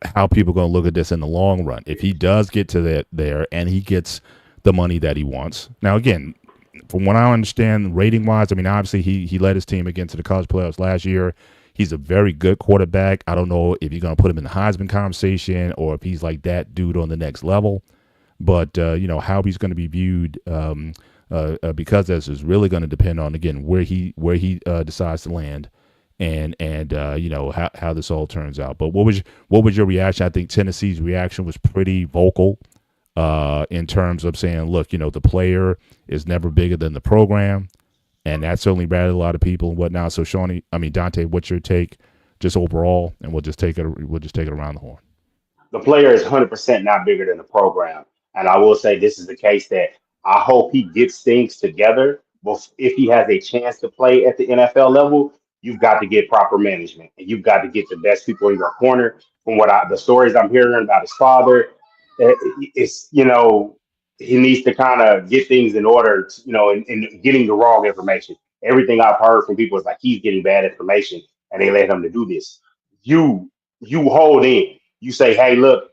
how people are going to look at this in the long run. If he does get to that there and he gets the money that he wants. Now, again, from what I understand, rating wise, I mean, obviously he led his team again to the college playoffs last year. He's a very good quarterback. I don't know if you're going to put him in the Heisman conversation or if he's like that dude on the next level. But how he's going to be viewed, because this is really going to depend on again where he decides to land, and how this all turns out. But what was your reaction? I think Tennessee's reaction was pretty vocal, in terms of saying, look, the player is never bigger than the program, and that certainly rattled a lot of people and whatnot. So, Dante, what's your take, just overall? And we'll just take it around the horn. The player is 100% not bigger than the program. And I will say this is the case that I hope he gets things together. But if he has a chance to play at the NFL level, you've got to get proper management and you've got to get the best people in your corner. From the stories I'm hearing about his father, eh, it's, he needs to kind of get things in order, and getting the wrong information. Everything I've heard from people is like he's getting bad information and they let him to do this. You you hold in. You say, hey, look,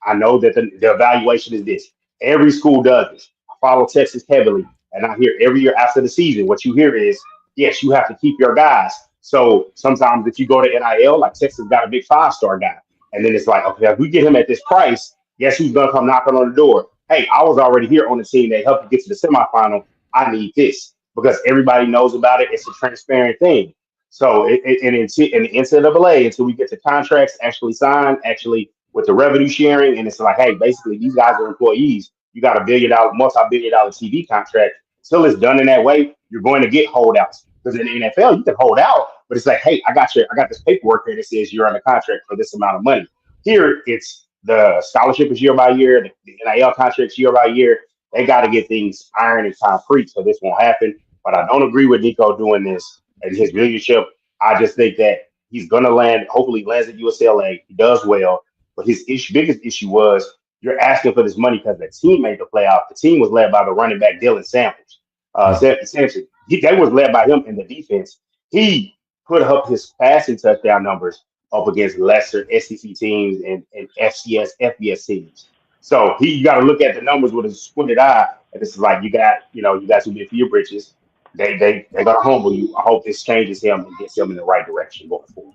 I know that the evaluation is this. Every school does this. I follow Texas heavily, and I hear every year after the season, what you hear is, yes, you have to keep your guys. So sometimes if you go to NIL, like Texas got a big 5-star guy, and then it's like, okay, if we get him at this price, guess who's gonna come knocking on the door? Hey, I was already here on the team that helped you get to the semifinal. I need this because everybody knows about it. It's a transparent thing. So in the NCAA, until we get the contracts actually signed, actually with the revenue sharing, and it's like, hey, basically these guys are employees. You got a $1 billion, multi-billion-dollar TV contract. Until it's done in that way, you're going to get holdouts. Because in the NFL, you can hold out, but it's like, hey, I got this paperwork here that says you're under contract for this amount of money. Here, it's the scholarship is year by year, the NIL contracts year by year. They got to get things iron and concrete so this won't happen. But I don't agree with Nico doing this and his leadership. I just think that he's going to land, hopefully, lands at USLA. He does well. But his biggest issue was you're asking for this money because the team made the playoff. The team was led by the running back, Dylan Samples. Mm. Sampson. They was led by him in the defense. He put up his passing touchdown numbers up against lesser SEC teams and FBS teams. So you got to look at the numbers with a squinted eye. And this is like you got to be for your britches. They're gonna humble you. I hope this changes him and gets him in the right direction going forward.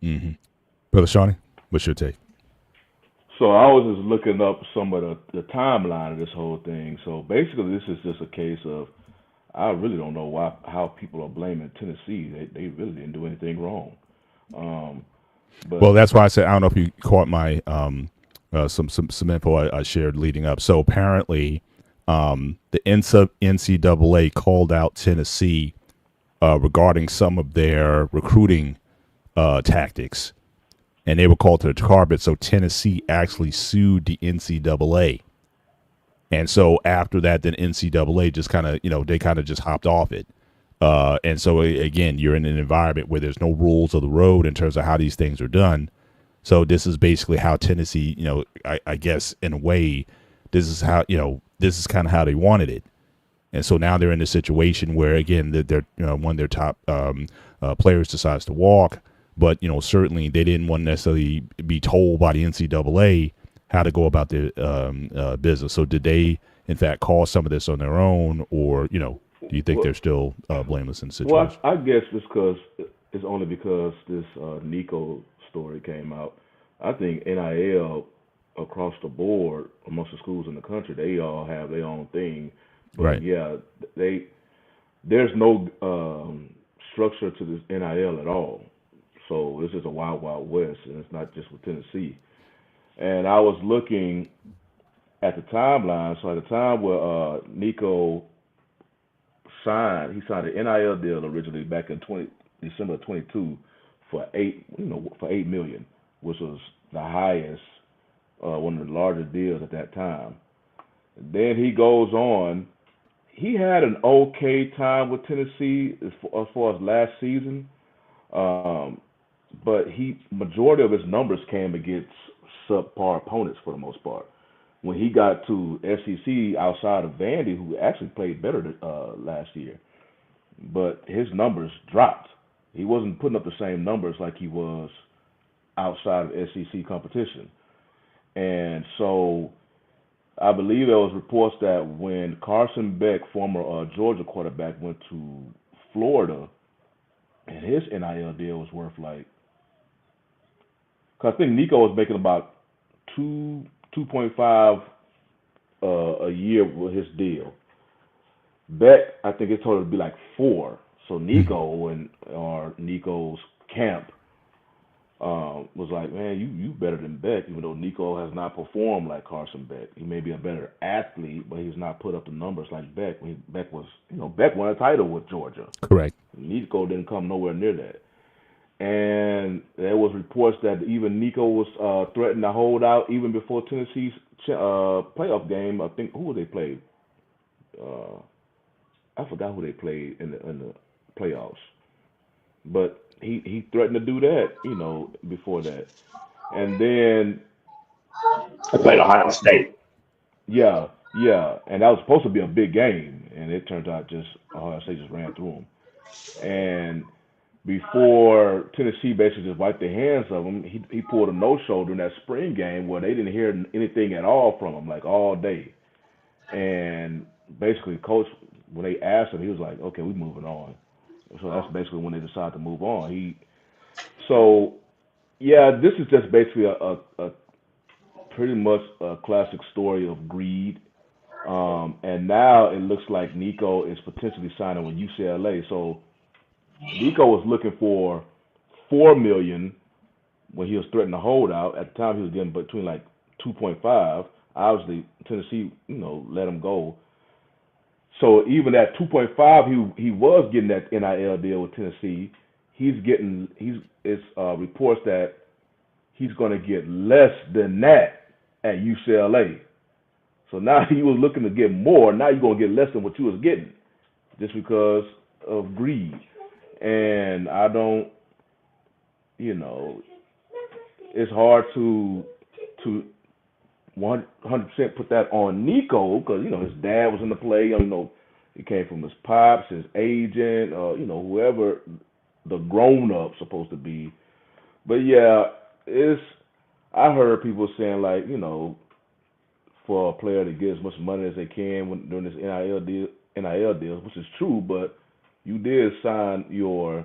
Mm-hmm. Brother Shawnee, what's your take? So I was just looking up some of the timeline of this whole thing. So basically, this is just a case of I really don't know why how people are blaming Tennessee. They really didn't do anything wrong. Um, Well, but that's why I said I don't know if you caught my some info I shared leading up. So apparently, the NCAA called out Tennessee, regarding some of their recruiting tactics, and they were called to the carpet. So Tennessee actually sued the NCAA, and so after that, then NCAA just kind of they kind of just hopped off it. And so again, you're in an environment where there's no rules of the road in terms of how these things are done. So this is basically how Tennessee, I guess in a way, this is kind of how they wanted it. And so now they're in a situation where again, they're one of their top players decides to walk, but certainly they didn't want to necessarily be told by the NCAA how to go about their business. So did they in fact cause some of this on their own, or do you think they're well, still blameless in the well, situation? I guess it's only because this Nico story came out. I think NIL across the board amongst the schools in the country, they all have their own thing. But Right. yeah, they there's no structure to this NIL at all. So this is a wild, wild west, and it's not just with Tennessee. And I was looking at the timeline. So at the time where Nico he signed an NIL deal originally back in 20 December 22 for for 8 million, which was the highest, one of the largest deals at that time. Then he goes on. He had an okay time with Tennessee as far as last season, um, but he majority of his numbers came against subpar opponents for the most part. When he got to SEC outside of Vandy, who actually played better last year, but his numbers dropped. He wasn't putting up the same numbers like he was outside of SEC competition. And so I believe there was reports that when Carson Beck, former Georgia quarterback, went to Florida, and his NIL deal was worth like, cause I think Nico was making about 2.5 a year with his deal. Beck, I think it told to be like 4. So Nico or Nico's camp was like, man, you better than Beck, even though Nico has not performed like Carson Beck. He may be a better athlete, but he's not put up the numbers like Beck. Beck was, Beck won a title with Georgia. Correct. Nico didn't come nowhere near that. And there was reports that even Nico was threatening to hold out even before Tennessee's playoff game. I think who they played? I forgot who they played in the playoffs, but he threatened to do that, before that. And then I played Ohio State. yeah, and that was supposed to be a big game, and it turned out just Ohio State just ran through them. And before Tennessee basically just wiped their hands of him, he pulled a no-show during that spring game where they didn't hear anything at all from him, like all day. And basically, coach, when they asked him, he was like, "Okay, we're moving on." So that's basically when they decided to move on. This is just basically a pretty much a classic story of greed. And now it looks like Nico is potentially signing with UCLA. So Nico was looking for $4 million when he was threatening to hold out. At the time, he was getting between like 2.5. Obviously, Tennessee, let him go. So even at 2.5, he was getting that NIL deal with Tennessee. It's reports that he's going to get less than that at UCLA. So now he was looking to get more. Now you're going to get less than what you was getting, just because of greed. And I don't, it's hard to 100% put that on Nico because his dad was in the play. It came from his pops, his agent, whoever the grown up supposed to be. But yeah, I heard people saying like for a player to get as much money as they can during this NIL deal, which is true, but you did sign your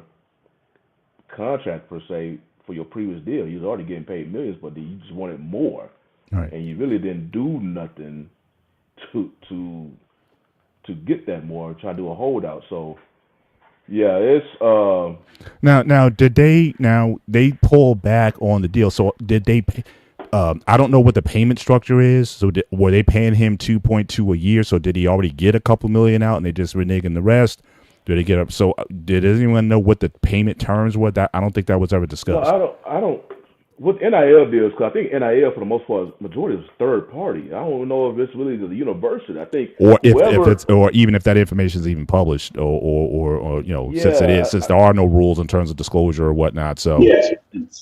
contract per se for your previous deal. You was already getting paid millions, but you just wanted more. Right. And you really didn't do nothing to get that more, try to do a holdout. So yeah, it's now did they pull back on the deal? So did they I don't know what the payment structure is. So were they paying him 2.2 a year? So did he already get a couple million out and they just reneging the rest? Did they get up? So did anyone know what the payment terms were? That I don't think that was ever discussed. No, I don't. With NIL deals, because I think NIL for the most part, majority is third party. I don't know if it's really the university. I think, or if it's, or even if that information is even published, or since there are no rules in terms of disclosure or whatnot. So yeah,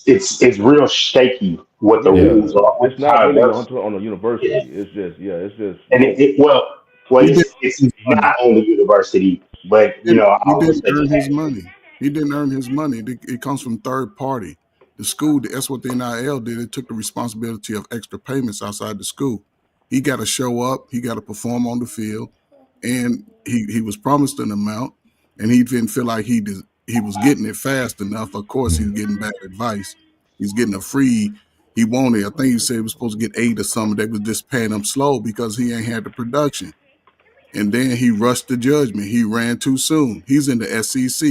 it's real shaky what the rules are. It's not really on the university. Yeah. It's just and it's not on the university, but he didn't earn his money. He didn't earn his money. It comes from third party. The school, that's what the NIL did. It took the responsibility of extra payments outside the school. He got to show up. He got to perform on the field. And he was promised an amount, and he didn't feel like he was getting it fast enough. Of course, he's getting bad advice. He's getting a free. He wanted, I think he said he was supposed to get 8 or something. They was just paying him slow because he ain't had the production. And then he rushed to judgment. He ran too soon. He's in the SEC.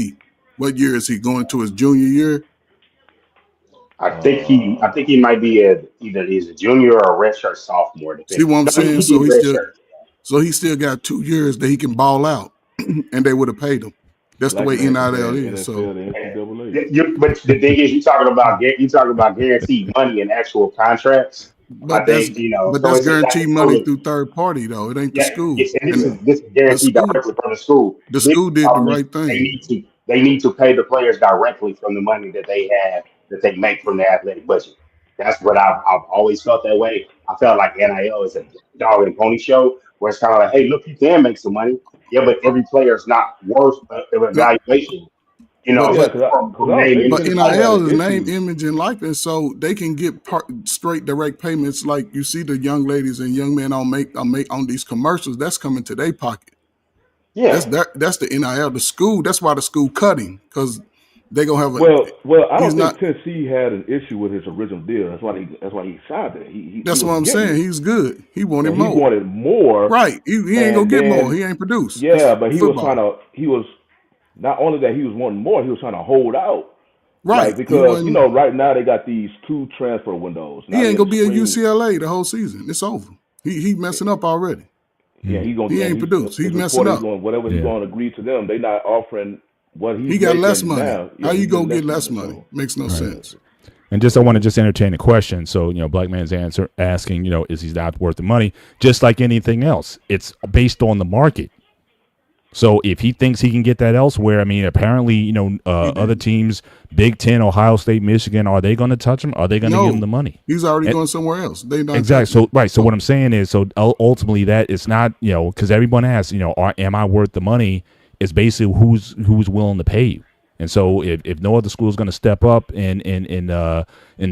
What year is he going to? His junior year? I think he might be either he's a junior or a redshirt sophomore. See what I'm saying? So he still got 2 years that he can ball out, and they would have paid him. That's like the way NIL is. So, but the thing is, you talking about guaranteed money and actual contracts. But that's guaranteed money through third party, though. It ain't the school. This is guaranteed directly from the school. The school did the right thing. They need to pay the players directly from the money that they have, that they make from their athletic budget. That's what I've always felt that way. I felt like NIL is a dog and pony show where it's kind of like, hey, look, you can make some money. Yeah, but every player is not worth an evaluation. You know, But Yeah, but because I was name, thinking but image, Tennessee had NIL an is name, issue. image, and likeness, so they can get straight direct payments. Like you see the young ladies and young men on these commercials. That's coming to their pocket. yeah. That's the NIL. The school. That's why the school cutting, because they gonna have a. Well, I He's don't not. think Tennessee had an issue with his original deal. That's why he signed there. He That's what was I'm getting saying. it, He's good. He wanted and he more. wanted more. Right. He ain't gonna And get more. then He ain't produce. yeah, It's but football. he was not only that he was wanting more, he was trying to hold out. Right. Like He because wasn't. right now they got these 2 transfer windows. Now He they ain't in the gonna be at spring. UCLA the whole season. It's over. He messing up already. Yeah, Mm. he's gonna He and ain't he's produced. He's it's messing reported he's up. going whatever he's Yeah. going to agree to them. They not offering what he's He got less making money. now. How Yeah, you he's gonna getting get less less money. money? So Makes no Right. sense. And just I want to just entertain a question. So, Black man's answer asking, is he not worth the money? Just like anything else, it's based on the market. So if he thinks he can get that elsewhere, I mean, apparently, other teams, Big Ten, Ohio State, Michigan, are they going to touch him? Are they going to give him No, the money? he's already And- going somewhere else. They not Exactly. touching So him. right. So what I'm saying is, so ultimately, that it's not, because everyone asks, am I worth the money? It's basically who's willing to pay you. And so if no other school is going to step up and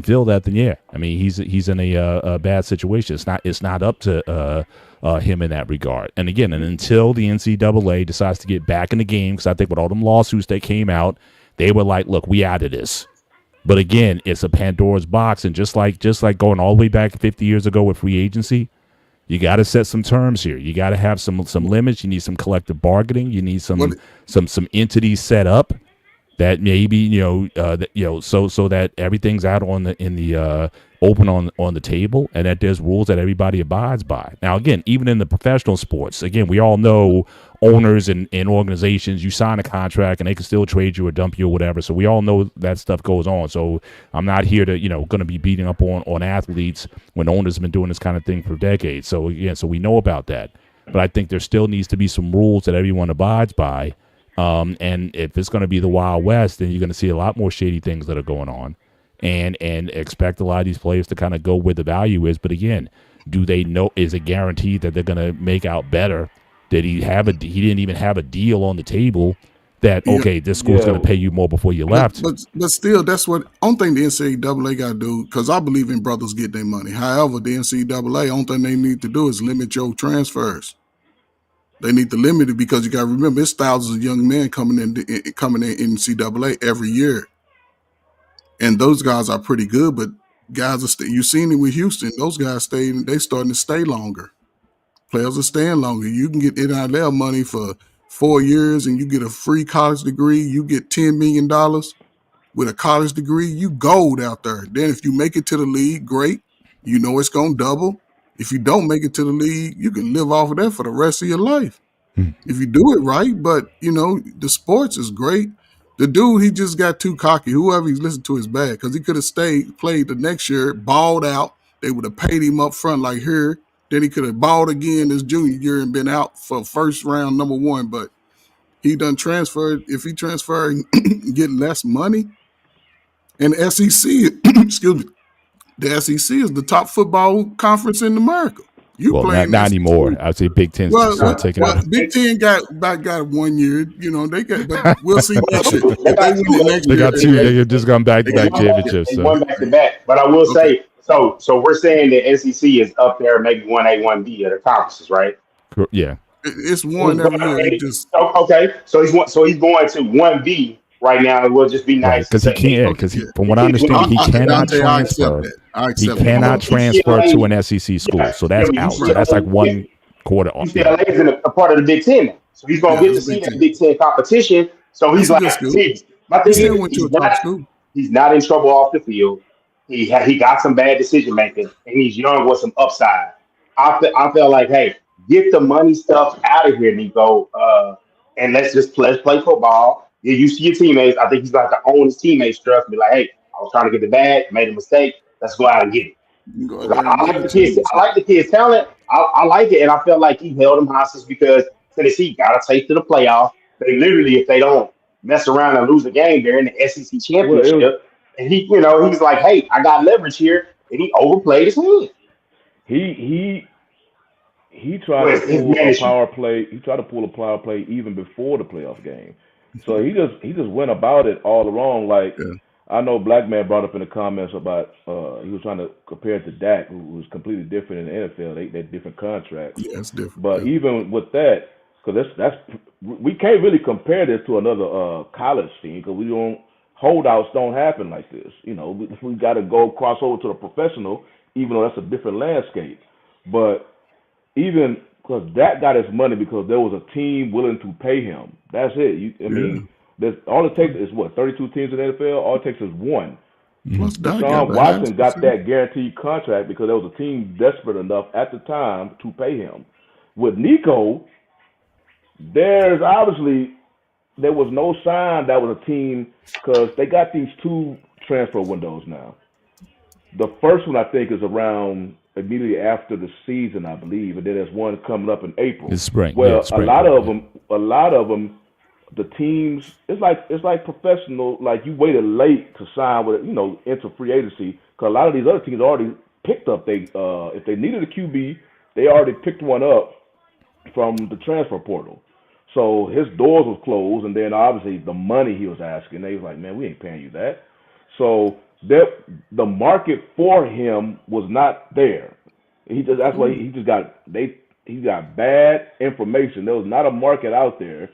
fill that, then yeah, I mean he's in a bad situation. It's not up to him in that regard. And again, and until the NCAA decides to get back in the game, because I think with all them lawsuits that came out, they were like, look, we out of this. But again, it's a Pandora's box, and just like going all the way back 50 years ago with free agency, you got to set some terms here. You got to have some limits. You need some collective bargaining. You need some entities set up that maybe so that everything's out in the open on the table, and that there's rules that everybody abides by. Now, again, even in the professional sports, again, we all know owners and organizations, you sign a contract and they can still trade you or dump you or whatever. So we all know that stuff goes on. So I'm not here to going to be beating up on athletes when owners have been doing this kind of thing for decades. So again, so we know about that, but I think there still needs to be some rules that everyone abides by. And if it's going to be the Wild West, then you're going to see a lot more shady things that are going on, and expect a lot of these players to kind of go where the value is. But again, do they know? Is it guaranteed that they're going to make out better? Did he didn't even have a deal on the table that okay, this school's going to pay you more before you left. But still, that's what I don't think the NCAA got to do, because I believe in brothers getting their money. However, the NCAA, only thing they need to do is limit your transfers. They need to limit it, because you got to remember, it's thousands of young men coming in NCAA every year, and those guys are pretty good. But guys are you've seen it with Houston; those guys they starting to stay longer. Players are staying longer. You can get NIL money for 4 years, and you get a free college degree. You get $10 million with a college degree. You gold out there. Then if you make it to the league, great. You know it's gonna double. If you don't make it to the league, you can live off of that for the rest of your life if you do it right. But the sports is great. The dude, he just got too cocky. Whoever he's listened to is bad, because he could have played the next year, balled out. They would have paid him up front like here. Then he could have balled again this junior year and been out for first round number 1. But he done transferred. If he transferred and get less money, and the SEC, excuse me, the SEC is the top football conference in America. You Well, playing not SEC. anymore. I'd say Big Ten's taking over. Big Ten got 1 year. They got, but we'll see next year. If They they got win it next They year, got 2. They just gone back to back They championships. They So won back to back. But I will say, so we're saying that SEC is up there, maybe 1A, 1B of the conferences, right? yeah, it's one every year. It just Okay, so he's going to 1B right now. It will just be right, nice because to he say, hey, can't. Because from what I understand, he cannot Dante, I accept transfer. that. I He accept that. cannot transfer UCLA to an SEC school, so that's yeah, out. So that's like one quarter off. Yeah. UCLA is a part of the Big Ten now. So he's going to get to it's see Big that Ten. Big Ten competition. So he's It's a like, good school. see, my He thing still is, went to a top school. he's not in trouble off the field. He got some bad decision making, and he's young with some upside. I feel like, hey, get the money stuff out of here, Nico, and let's play football. Get used to your teammates. I think he's got to own his teammates' trust. Be like, hey, I was trying to get the bag, made a mistake. Let's go out and get it. You go out 'Cause there and I get like the it kids. too. I like the kids' talent. I like it, and I felt like he held them hostage because Tennessee got to take to the playoff. They literally, if they don't mess around and lose a game, they're in the SEC well, it was championship. And he's like, hey, I got leverage here, and he overplayed his hand he tried to with his pull a management. power play. He tried to pull a power play even before the playoff game. So he just went about it all wrong. Like Yeah, I know Black Man brought up in the comments about he was trying to compare it to Dak, who was completely different in the NFL. They different contracts. yeah, it's different. But Yeah. even with that, because that's we can't really compare this to another college team because we don't holdouts don't happen like this. You know, we got to go cross over to the professional, even though that's a different landscape. But even because that got his money because there was a team willing to pay him. That's it. I Yeah. mean, there's all it takes is what 32 teams in the NFL. All it takes is one. Plus, Dak got Deshaun behind Watson got that guaranteed contract because there was a team desperate enough at the time to pay him. With Nico, there's obviously there was no sign that was a team because they got these two transfer windows now. The first one I think is around immediately after the season, I believe, and then there's one coming up in April. It's spring. Well, Yeah, spring. a lot of them, the teams, it's like professional. Like you waited late to sign with, enter free agency because a lot of these other teams already picked up. If they needed a QB, they already picked one up from the transfer portal. So his doors was closed, and then obviously the money he was asking, they was like, man, we ain't paying you that. So the market for him was not there. That's why he got bad information. There was not a market out there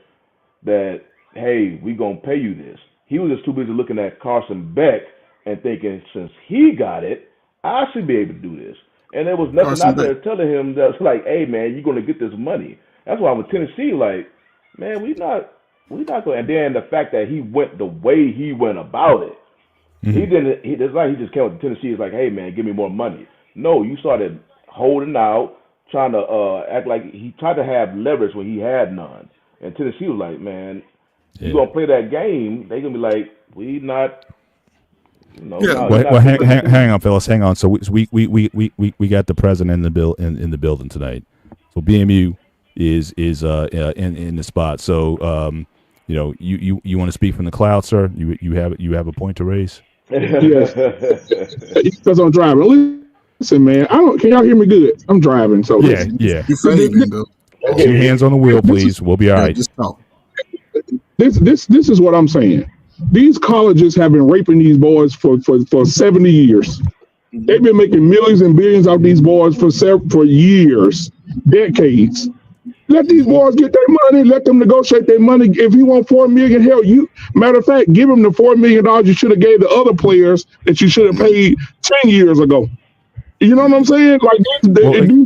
that, hey, we gonna pay you this. He was just too busy looking at Carson Beck and thinking, since he got it, I should be able to do this. And there was nothing Carson out there Beck. telling him that's like, hey man, you're gonna get this money. That's why with Tennessee, like, man, we not going. And then the fact that he went the way he went about it, he didn't. It's like he just came with Tennessee. It's like, hey man, give me more money. No, you started holding out, trying to act like he tried to have leverage when he had none. And Tennessee was like, man, you gonna play that game? They gonna be like, we not. Yeah. No, Well, hang on, fellas, hang on. So we got the president in the building tonight. So BMU is in the spot. So you want to speak from the cloud, sir? You have a point to raise. Yes, because I'm driving. Listen, man, can y'all hear me good? I'm driving, so Yeah. You fading though. Two hands on the wheel, please. We'll be all Yeah, right. just talk. This is what I'm saying. These colleges have been raping these boys for 70 years. They've been making millions and billions out these boys for years, decades. Let these boys get their money. Let them negotiate their money. If you want $4 million, hell, matter of fact, give them the $4 million you should have gave the other players that you should have paid 10 years ago. You know what I'm saying? Like these Again,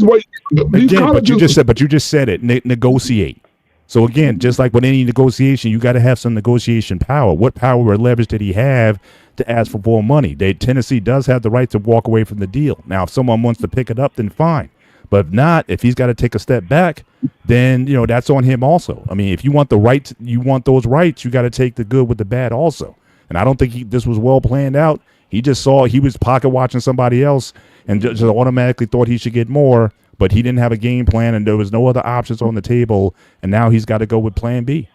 colleges. but you just said it. Negotiate. So again, just like with any negotiation, you got to have some negotiation power. What power or leverage did he have to ask for more money? Tennessee does have the right to walk away from the deal. Now, if someone wants to pick it up, then fine. But if not, if he's got to take a step back, then that's on him also. I mean, if you want you want those rights, you got to take the good with the bad also. And I don't think this was well planned out. He just saw he was pocket watching somebody else and just automatically thought he should get more, but he didn't have a game plan and there was no other options on the table. And now he's got to go with plan B.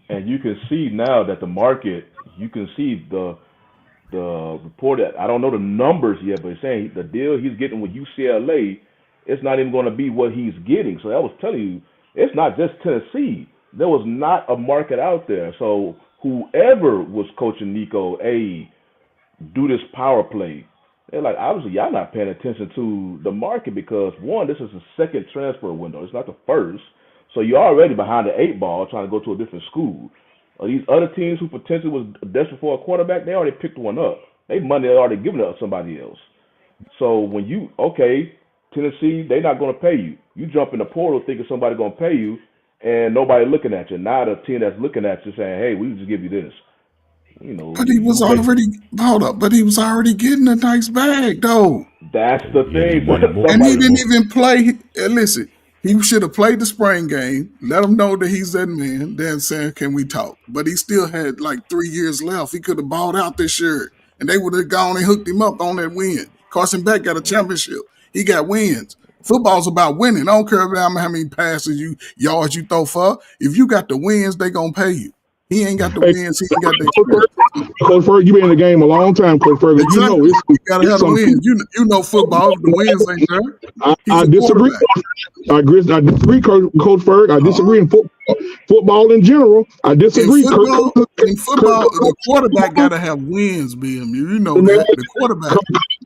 And you can see now that the market, you can see the report that I don't know the numbers yet, but it's saying the deal he's getting with UCLA, it's not even going to be what he's getting. So I was telling you, it's not just Tennessee. There was not a market out there. So whoever was coaching Nico, do this power play. They're like, obviously, y'all not paying attention to the market because, one, this is the second transfer window. It's not the first. So you're already behind the 8 ball trying to go to a different school. These other teams who potentially was desperate for a quarterback, they already picked one up. They money they already given it to somebody else. So when Tennessee, they're not going to pay you. You jump in the portal thinking somebody's going to pay you, and nobody looking at you. Now the team that's looking at you saying, hey, we just give you this. But he was already But he was already getting a nice bag though. That's the thing. And he didn't even play. Listen, he should have played the spring game. Let him know that he's that man. Then saying, "Can we talk?" But he still had like 3 years left. He could have balled out this year, and they would have gone and hooked him up on that win. Carson Beck got a championship. He got wins. Football's about winning. I don't care about how many passes yards you throw for. If you got the wins, they gonna pay you. He ain't got the Hey, wins. He ain't got the Coach experience. Ferg, Coach Ferg, you been in the game a long time, Coach Ferg. You know Exactly. You gotta it's have the some wins. You know football. The wins ain't there. He's I a disagree. quarterback. I disagree, Coach Ferg. I disagree in football in general. I In disagree. football, the quarterback Kirk gotta have wins, BMU. You know Man, that. The quarterback.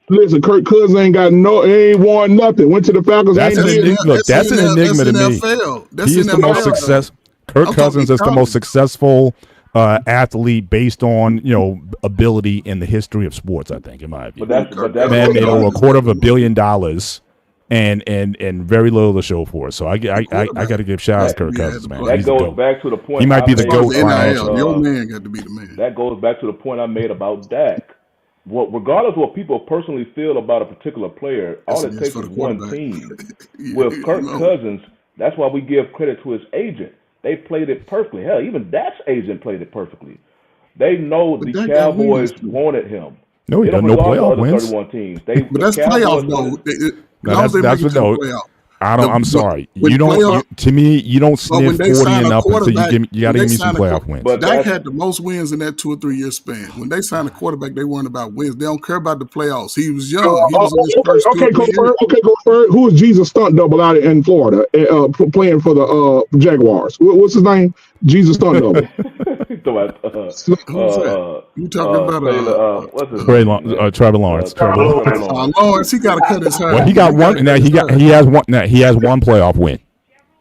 listen, Kirk Cousins ain't got ain't won nothing. Went to the Falcons, That's ain't an did. enigma. Look, that's an enigma to me. That's He is the most NFL. success. Kirk I'm talking Cousins is the college. most successful athlete based on ability in the history of sports. I think, in my view, But that man goes made over back, $250 million and very little to show for it. So I got to give shout out to Kirk Cousins, man. that He's the goes GOAT. back to the point He might I be the made GOAT NIL, financially. your man got to be the man. That goes back to the point I made about Dak. Well, regardless of what people personally feel about a particular player, all Yes, it takes for is the one quarterback. team. Yeah, With Kirk you know. Cousins, that's why we give credit to his agent. They played it perfectly. Hell, even Dak's agent played it perfectly. They know But the Dak got Cowboys wins, too. wanted him. No, he It don't doesn't. No regard to playoff other wins. 31 teams. But The that's Cowboys playoff though. wanted. As No, long as they make that's it what to the no. playoff. I don't. I'm sorry. When You don't. playoff, To me, you don't but when sniff they 40 sign and a up until quarterback, you got to when give they me some sign a playoff wins. But Dak that's had the most wins in that 2 or 3 year span. When they sign a quarterback, they weren't about wins. They don't care about the playoffs. He was young. He was in his first 2 or 3 Coach years. Ferg. Okay, Coach Ferg. Who is Jesus stunt double out in Florida, playing for the Jaguars? What's his name? Jesus stunt double. Who's that? You talking about Taylor, what's his name, man? Trevor Lawrence. Trevor Lawrence. Lawrence? He got to cut his hair. Well, he got one. Now he has one. Now he has one playoff win.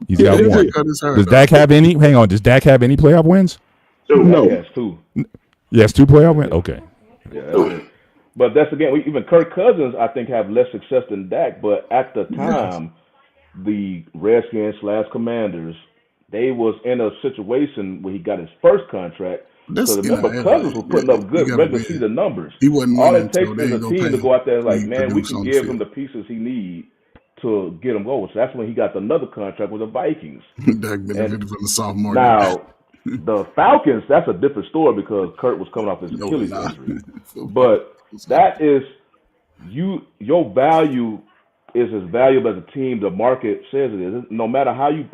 He's got that's one. it. Cut his hair. Does Dak have any? Hang on. Does Dak have any playoff wins? No. Dak has two. Yes, 2 playoff wins. Okay. Yeah, that's it. But that's again, even Kirk Cousins, I think, have less success than Dak. But at the time, the Redskins / Commanders, they was in a situation where he got his first contract. That's So remember, NIL. Cousins was putting up good He gotta regular win. season numbers. He wasn't All winning it takes until they is ain't a gonna team pay to go out there and like, him. man, we Produce can on the give him field. the pieces he need to get him going. So that's when he got another contract with the Vikings. Dak benefited from the sophomore. Now, the Falcons, that's a different story because Kurt was coming off his No, Achilles nah. injury. But that is your value is as valuable as a team the market says it is. No matter how you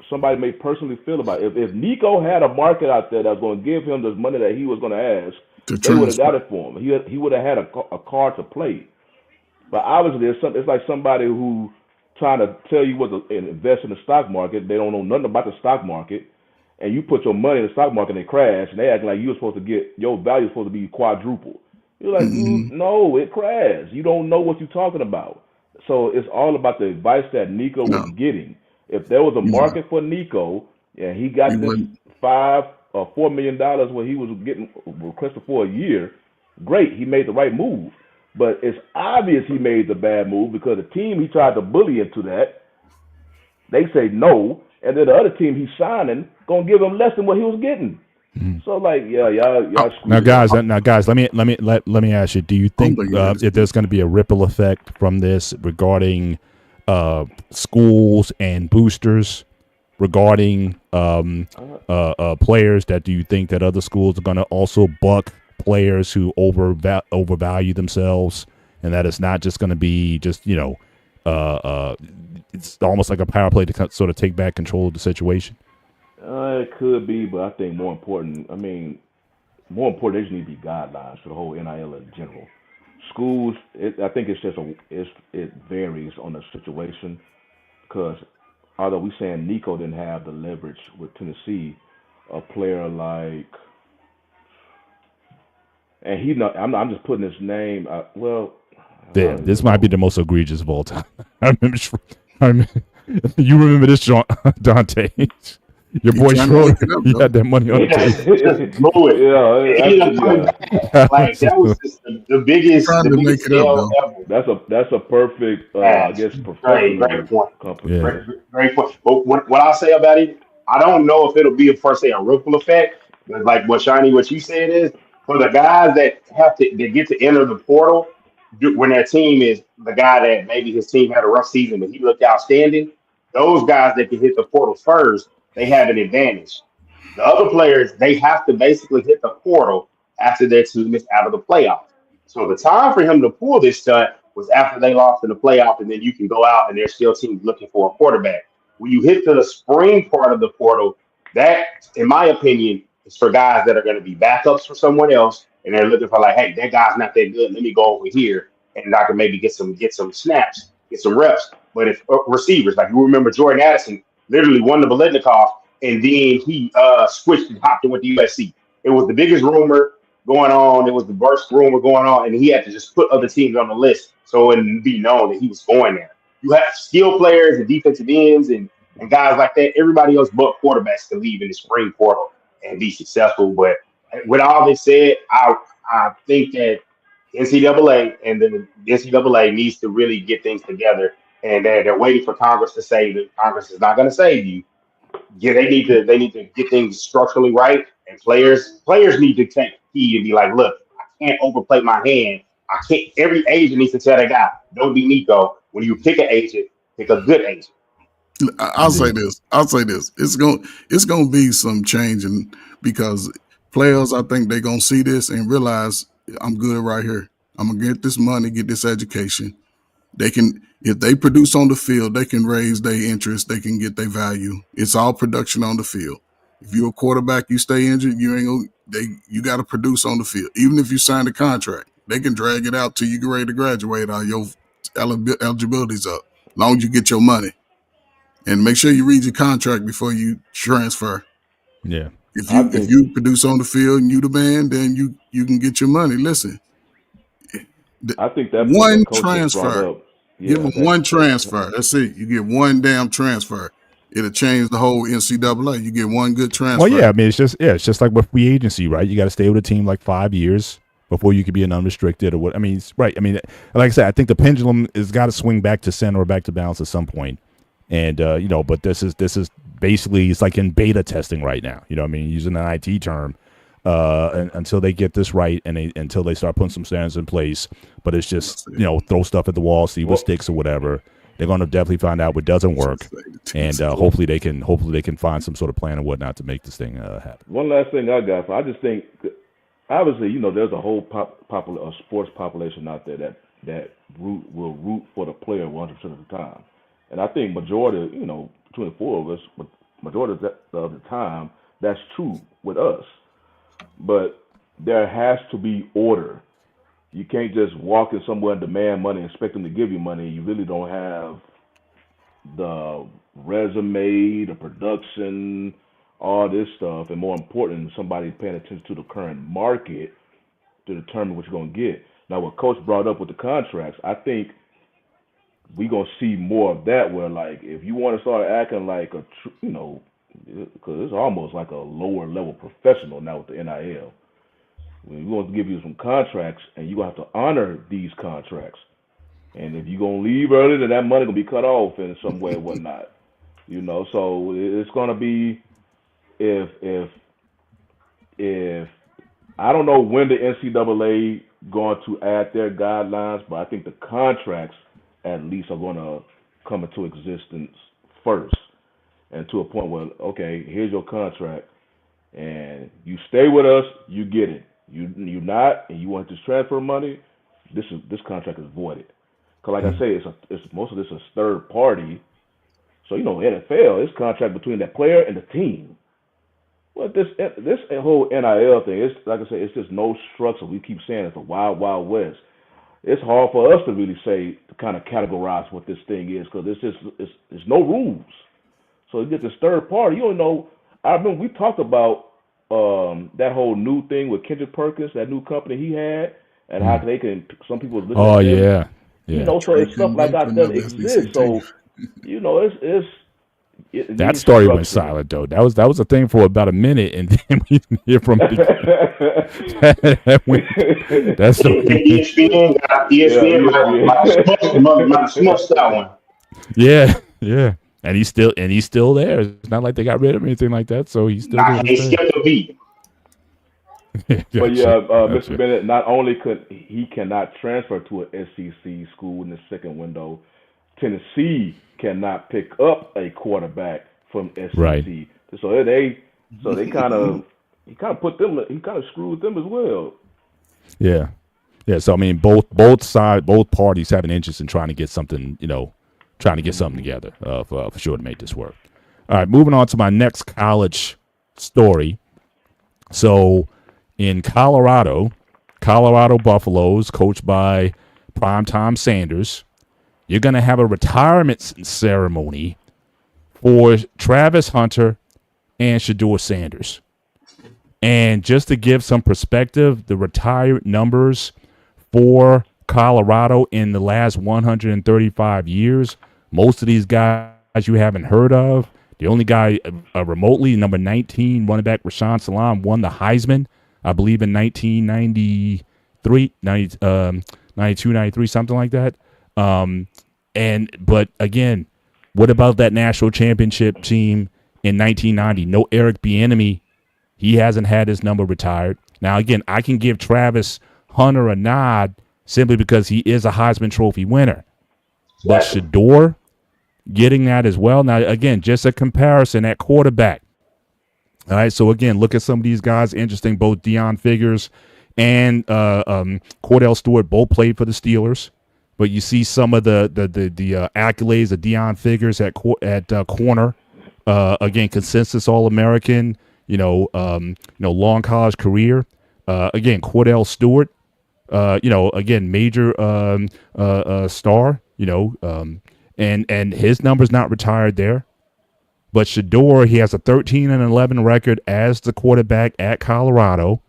somebody may personally feel about it. If Nico had a market out there that was going to give him the money that he was going to ask, they would have got it for him. He would have had a card to play. But obviously, it's like somebody who trying to tell you what to invest in the stock market. They don't know nothing about the stock market, and you put your money in the stock market and they crash, and they act like you're supposed to get your value supposed to be quadruple. You're like, no, it crashed. You don't know what you're talking about. So it's all about the advice that Nico was getting. If there was a market for Nico, and he got this $5 or $4 million what he was getting requested for a year, great. He made the right move. But it's obvious he made the bad move because the team he tried to bully into that, they say no, and then the other team he's signing gonna give him less than what he was getting. So like, y'all Now, guys, let me ask you: do you think if there's going to be a ripple effect from this regarding schools and boosters, regarding players? That do you think that other schools are going to also buck players who overvalue themselves, and that it's not just going to be just it's almost like a power play to sort of take back control of the situation? It could be, but I think more important, they just need to be guidelines for the whole NIL in general. Schools, I think it's just it varies on the situation because although we saying Nico didn't have the leverage with Tennessee, a player like, and I'm just putting his name. This might be the most egregious of all time. You remember this, Dante? Your boy Schroeder, he had that money on the table. Just blew it. Like that was just the biggest scale ever. That's a perfect, I guess, professional great point. company. Yeah. Great point. But what I'll say about it, I don't know if it'll be per se a ripple effect. But like what you said is for the guys that get to enter the portal when their team is the guy that maybe his team had a rough season but he looked outstanding. Those guys that can hit the portal first, they have an advantage. The other players, they have to basically hit the portal after their team is out of the playoffs. So the time for him to pull this stunt was after they lost in the playoff, and then you can go out and there's still teams looking for a quarterback. When you hit to the spring part of the portal, that, in my opinion, It's for guys that are going to be backups for someone else, and they're looking for like, hey, that guy's not that good. Let me go over here, and I can maybe get some snaps, get some reps. But if receivers, like you remember, Jordan Addison literally won the Biletnikoff, and then he switched and hopped and went to USC. It was the biggest rumor going on. It was the worst rumor going on, and he had to just put other teams on the list so it wouldn't be known that he was going there. You have skill players and defensive ends and guys like that. Everybody else but quarterbacks can leave in the spring portal and be successful. But with all this said, I think that NCAA and the NCAA needs to really get things together, and they're waiting for Congress to say that Congress is not going to save you. Yeah, they need to get things structurally right, and players need to take heed and be like, look, I can't overplay my hand. I can't. Every agent needs to tell that guy, don't be Nico. When you pick an agent, pick a good agent. I'll say this. It's gonna be some changing because players, I think they're gonna see this and realize I'm good right here. I'm gonna get this money, get this education. They can, if they produce on the field, they can raise their interest, they can get their value. It's all production on the field. If you're a quarterback, you stay injured, you got to produce on the field. Even if you sign a contract, they can drag it out till you get ready to graduate or your eligibility's up. As long as you get your money. And make sure you read your contract before you transfer. Yeah. If you produce on the field and you the man, then you can get your money. Listen, I think that one that coach transfer. brought up, Give them one transfer. That's it. You get one damn transfer. It'll change the whole NCAA. You get one good transfer. Well, yeah. I mean, it's just like with free agency, right? You got to stay with a team like 5 years before you could be an unrestricted or what. I mean, right. I mean, like I said, I think the pendulum has got to swing back to center or back to balance at some point. And but this is basically, it's like in beta testing right now. You know what I mean? Using an IT term. Until they get this right and until they start putting some standards in place. But it's just, throw stuff at the wall, see what sticks or whatever. They're going to definitely find out what doesn't work, and hopefully they can find some sort of plan and whatnot to make this thing happen. One last thing I got, I just think, obviously, there's a whole sports population out there that will root for the player 100% of the time, and I think majority, between the four of us, majority of the time, that's true with us. But there has to be order. You can't just walk in somewhere and demand money and expect them to give you money. You really don't have the resume, the production, all this stuff, and more important, somebody paying attention to the current market to determine what you're going to get. Now, what Coach brought up with the contracts, I think we're going to see more of that where, like, if you want to start acting like because it's almost like a lower level professional now with the NIL. We want to give you some contracts, and you're going to have to honor these contracts. And if you're going to leave early, then that money going to be cut off in some way or whatnot. So it's going to be, if I don't know when the NCAA going to add their guidelines, but I think the contracts at least are going to come into existence first. And to a point where, okay, here's your contract, and you stay with us, you get it. You not, and you want this transfer money, this contract is voided. Because like I say, it's most of this is third party. So NFL, it's contract between that player and the team. Well, this whole NIL thing, it's like I say, it's just no structure. We keep saying it's a wild, wild west. It's hard for us to really say, to kind of categorize what this thing is, because it's no rules. So you get this third party. You don't know. I remember we talked about that whole new thing with Kendrick Perkins, that new company he had, and how they can. Some people look. Oh at yeah. So it's stuff like that doesn't exist. So that story went silent though. That was a thing for about a minute, and then we didn't hear from it. That's ESPN might smushed that one. Yeah. And he's still there. It's not like they got rid of him or anything like that. So he's still doing his thing. He skipped a beat. But Mr. Bennett, not only cannot transfer to an SEC school in the second window, Tennessee cannot pick up a quarterback from SEC. Right. So he kind of screwed them as well. Yeah. So I mean, both parties have an interest in trying to get something, trying to get something together for sure to make this work. All right, moving on to my next college story. So in Colorado Buffaloes, coached by Primetime Sanders, you're going to have a retirement ceremony for Travis Hunter and Shedeur Sanders. And just to give some perspective, the retired numbers for Colorado in the last 135 years, most of these guys you haven't heard of. The only guy remotely, number 19, running back Rashawn Salam, won the Heisman, I believe, in 1993, 92, 93, something like that. But again, what about that national championship team in 1990? No Eric Bieniemy. He hasn't had his number retired. Now, again, I can give Travis Hunter a nod simply because he is a Heisman Trophy winner. But Shedeur getting that as well. Now, again, just a comparison at quarterback. All right, so again, look at some of these guys. Interesting, both Deion Figures and Cordell Stewart both played for the Steelers. But you see some of the accolades of Deion Figures at corner. Again, consensus All-American. Long college career. Again, Cordell Stewart. Again, major star. And his number's not retired there. But Shedeur, he has a 13-11 record as the quarterback at Colorado.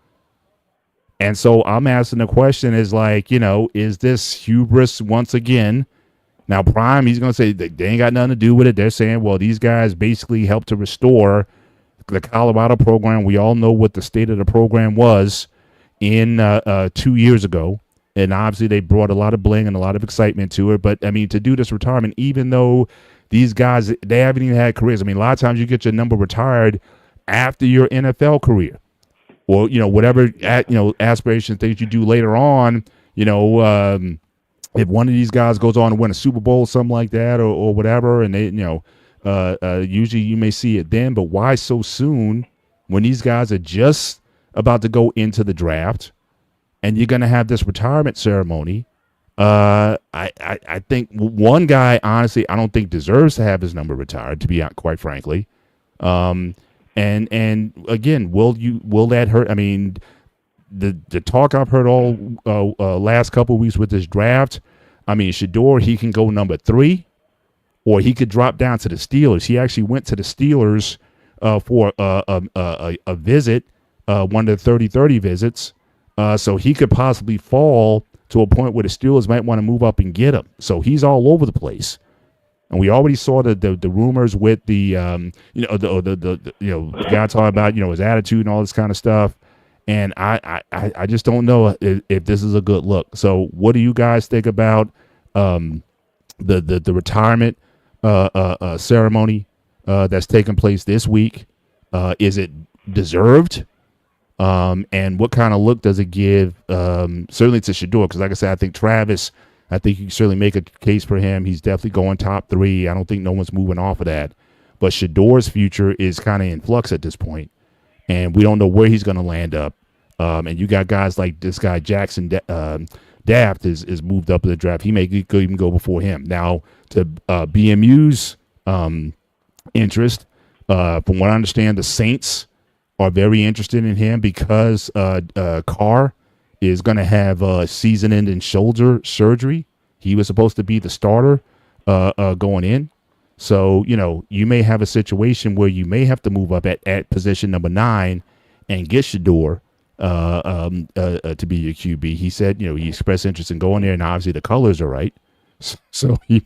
And so I'm asking the question is is this hubris once again? Now, Prime, he's going to say they ain't got nothing to do with it. They're saying, well, these guys basically helped to restore the Colorado program. We all know what the state of the program was in 2 years ago. And obviously they brought a lot of bling and a lot of excitement to it. But, I mean, to do this retirement, even though these guys, they haven't even had careers. I mean, a lot of times you get your number retired after your NFL career. Or, whatever, aspirations, things you do later on, if one of these guys goes on to win a Super Bowl, something like that, or whatever, and they, usually you may see it then, but why so soon when these guys are just about to go into the draft and you're going to have this retirement ceremony? I think one guy, honestly, I don't think deserves to have his number retired, to be quite frankly. And again, will that hurt? I mean, the talk I've heard all last couple of weeks with this draft, I mean, Shedeur, he can go number 3, or he could drop down to the Steelers. He actually went to the Steelers for a visit, one of the 30-30 visits. So he could possibly fall to a point where the Steelers might want to move up and get him. So he's all over the place. And we already saw the rumors with the the guy talking about his attitude and all this kind of stuff, and I just don't know if this is a good look. So what do you guys think about the retirement ceremony that's taking place this week? Is it deserved? And what kind of look does it give? Certainly to Shedeur, because like I said, I think Travis. I think you can certainly make a case for him. He's definitely going top 3. I don't think no one's moving off of that. But Shedeur's future is kind of in flux at this point, and we don't know where he's going to land up. And you got guys like this guy Jackson Daft is moved up in the draft. He may even go before him. Now, to BMU's interest, from what I understand, the Saints are very interested in him because Carr is going to have season-ending shoulder surgery. He was supposed to be the starter going in. So, you may have a situation where you may have to move up at position number 9 and get Shedeur to be your QB. He said, he expressed interest in going there, and obviously the colors are right. So you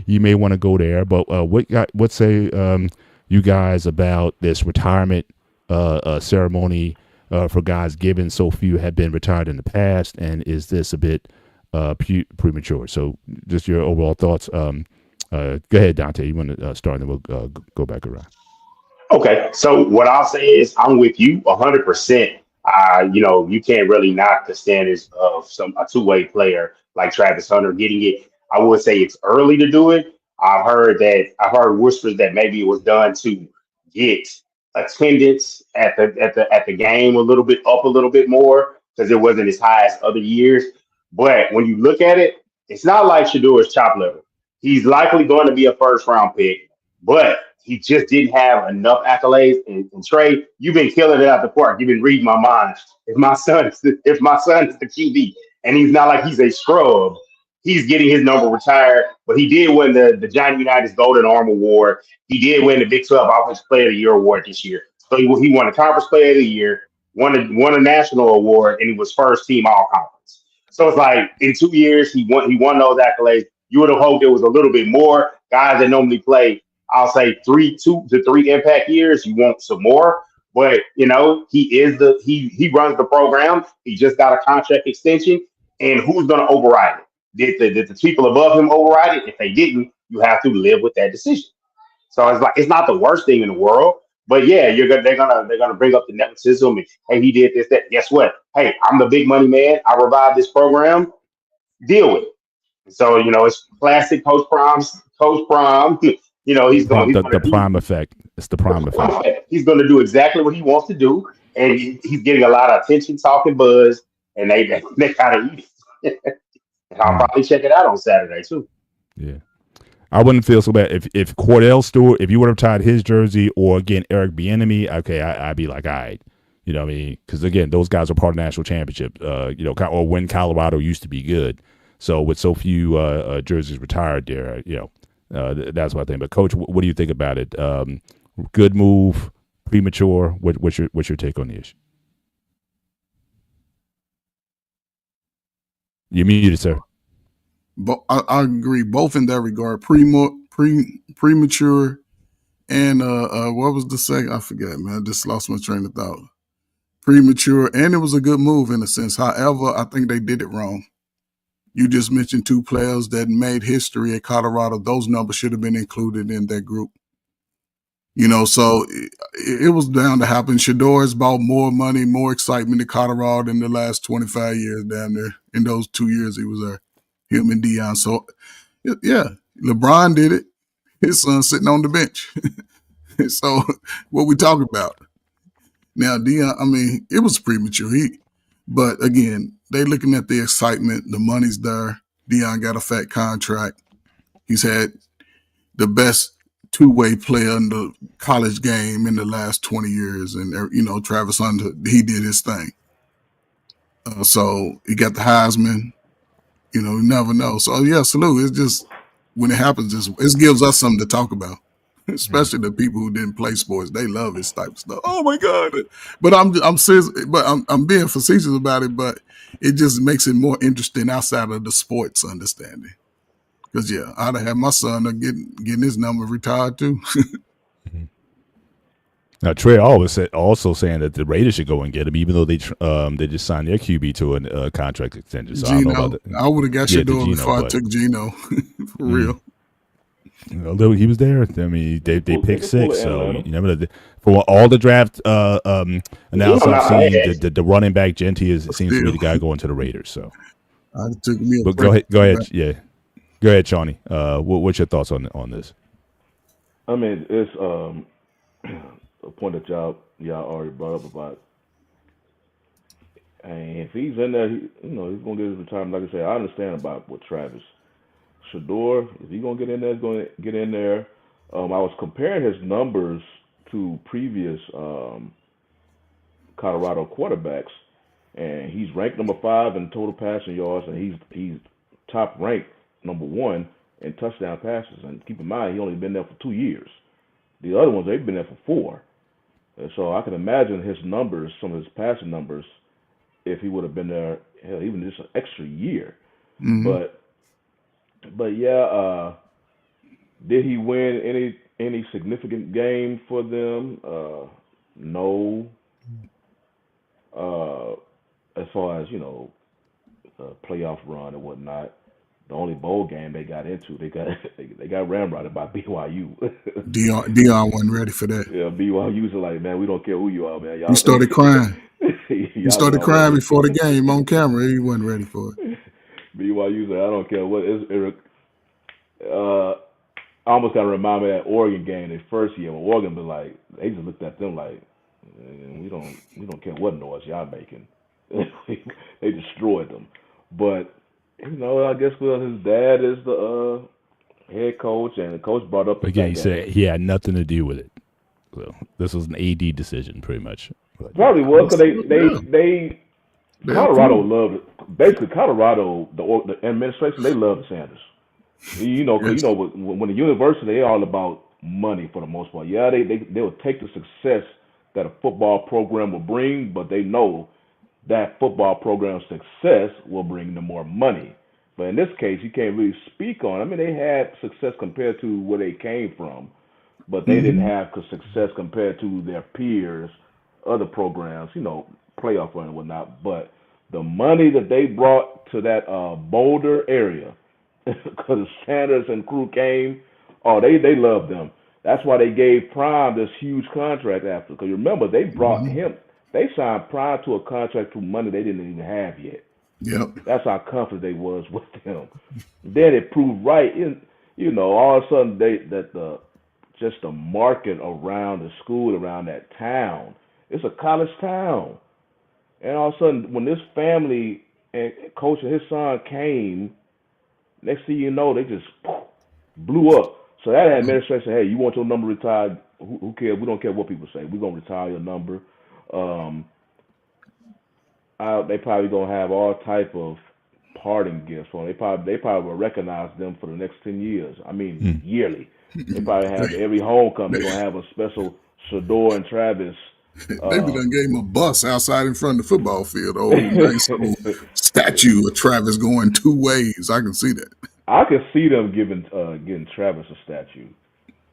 may want to go there. But what say you guys about this retirement ceremony for guys given so few have been retired in the past, and is this a bit premature? So just your overall thoughts. Go ahead, Dante. You want to start, and then we'll go back around. Okay, so what I'll say is I'm with you 100%. You can't really knock the standards of a two-way player like Travis Hunter getting it. I would say it's early to do it. I've heard whispers that maybe it was done to get attendance at the game a little bit more because it wasn't as high as other years. But when you look at it, it's not like Shedeur's chop level. He's likely going to be a first round pick, but he just didn't have enough accolades. And Trey, you've been killing it out the park. You've been reading my mind. If my son is the QB and he's not like he's a scrub, he's getting his number retired. But he did win the Giant United's Golden Arm Award. He did win the Big 12 Offensive Player of the Year award this year. So he won the Conference Player of the Year, won a national award, and he was first team All Conference. So it's like in 2 years he won those accolades. You would have hoped there was a little bit more. Guys that normally play, I'll say 2 to 3 impact years. You want some more, but he runs the program. He just got a contract extension, and who's going to override it? Did the people above him override it? If they didn't, you have to live with that decision. So it's not the worst thing in the world. But yeah, they're gonna bring up the nepotism and hey, he did this, that. Guess what? Hey, I'm the big money man. I revived this program. Deal with it. So it's classic Coach Prime. Coach Prime. He's going. The prime effect. It's the prime effect. He's going to do exactly what he wants to do, and he's getting a lot of attention, talking buzz, and they kind of eat it. I'll probably check it out on Saturday too. Yeah. I wouldn't feel so bad if Cordell Stewart, if you would have tied his jersey, or again Eric Bieniemy, okay, I'd be like, all right, you know what I mean? Because again, those guys are part of the national championship, or when Colorado used to be good. So with so few jerseys retired there, that's what I think. But Coach, what do you think about it? Good move, premature? What's your take on the issue? You're muted, sir. But I agree, both in that regard. Premature, and what was the second? I forget, man. I just lost my train of thought. Premature, and it was a good move in a sense. However, I think they did it wrong. You just mentioned 2 players that made history at Colorado. Those numbers should have been included in that group. So it was bound to happen. Shedeur has brought more money, more excitement to Colorado in the last 25 years down there. In those 2 years he was there, him and Deion. So, yeah, LeBron did it. His son sitting on the bench. So what we talking about? Now, Deion, it was premature. But again, they looking at the excitement. The money's there. Deion got a fat contract. He's had the best two-way player in the college game in the last 20 years. And, Travis Hunter, he did his thing. So he got the Heisman. You never know. So, yeah, salute. It's just when it happens, it gives us something to talk about, especially the people who didn't play sports. They love this type of stuff. Oh, my God. But I'm serious, but I'm being facetious about it, but it just makes it more interesting outside of the sports understanding. Because, yeah, I'd have had my son getting his number retired, too. Now, Trey also saying that the Raiders should go and get him, even though they just signed their QB to a contract extension. So Gino, I don't know about that. I would have got Shedeur before I took Gino, for real. He was there. They picked 6, so you never know. For all the draft announcements I've seen, the running back Genty seems to be the guy going to the Raiders. So, but go ahead, yeah, go ahead, Shawnee. What's your thoughts on this? It's a point that y'all already brought up about. And if he's in there, he's gonna get his retirement. Like I said, I understand about what Travis Shedeur, is he gonna get in there? He's gonna get in there. I was comparing his numbers to previous Colorado quarterbacks, and he's ranked number 5 in total passing yards, and he's top ranked number 1 in touchdown passes. And keep in mind, he only been there for 2 years. The other ones, they've been there for 4. And so I can imagine his numbers, some of his passing numbers, if he would have been there, hell, even just an extra year. Mm-hmm. But yeah, did he win any significant game for them? No. As far as playoff run and whatnot, the only bowl game they got into, they got ramrodded by BYU. Deion wasn't ready for that. Yeah, BYU's like, man, we don't care who you are, man. He started crying. He started crying before the game on camera. He wasn't ready for it. BYU's like, I don't care what is. Almost kind of remind me of that Oregon game, their first year. When Oregon was like, they just looked at them like, we don't care what noise y'all making. They destroyed them. But I guess his dad is the head coach, and the coach brought up the Again, he fact said he had nothing to do with it. So this was an AD decision, pretty much. that probably was because they They Colorado approved. loved it. Basically, Colorado, the administration, they love Sanders. You know, 'cause Yes. you know when the university, they're all about money for the most part. Yeah, they will take the success that a football program will bring, but they know that football program's success will bring them more money. But in this case, you can't really speak on. I mean, they had success compared to where they came from, but they didn't have success compared to their peers, other programs, you know, playoff run and whatnot. But the money that they brought to that Boulder area, because Sanders and crew came, oh, they loved them. That's why they gave Prime this huge contract after. Because remember, they brought him, they signed Prime to a contract for money they didn't even have yet. Yep. That's how confident they was with him. Then it proved right. You know, all of a sudden just the market around the school, around that town, it's a college town. And all of a sudden, when this family and coach and his son came, next thing you know, they just blew up. So that administration said, hey, you want your number retired? Who cares? We don't care what people say. We're going to retire your number. They probably going to have all type of parting gifts for them. They probably will recognize them for the next 10 years. I mean, yearly. They probably have every homecoming. They're going to have a special Shador and Travis. They done gave him a bus outside in front of the football field. Oh, nice little statue of Travis going two ways. I can see that. I can see them getting Travis a statue,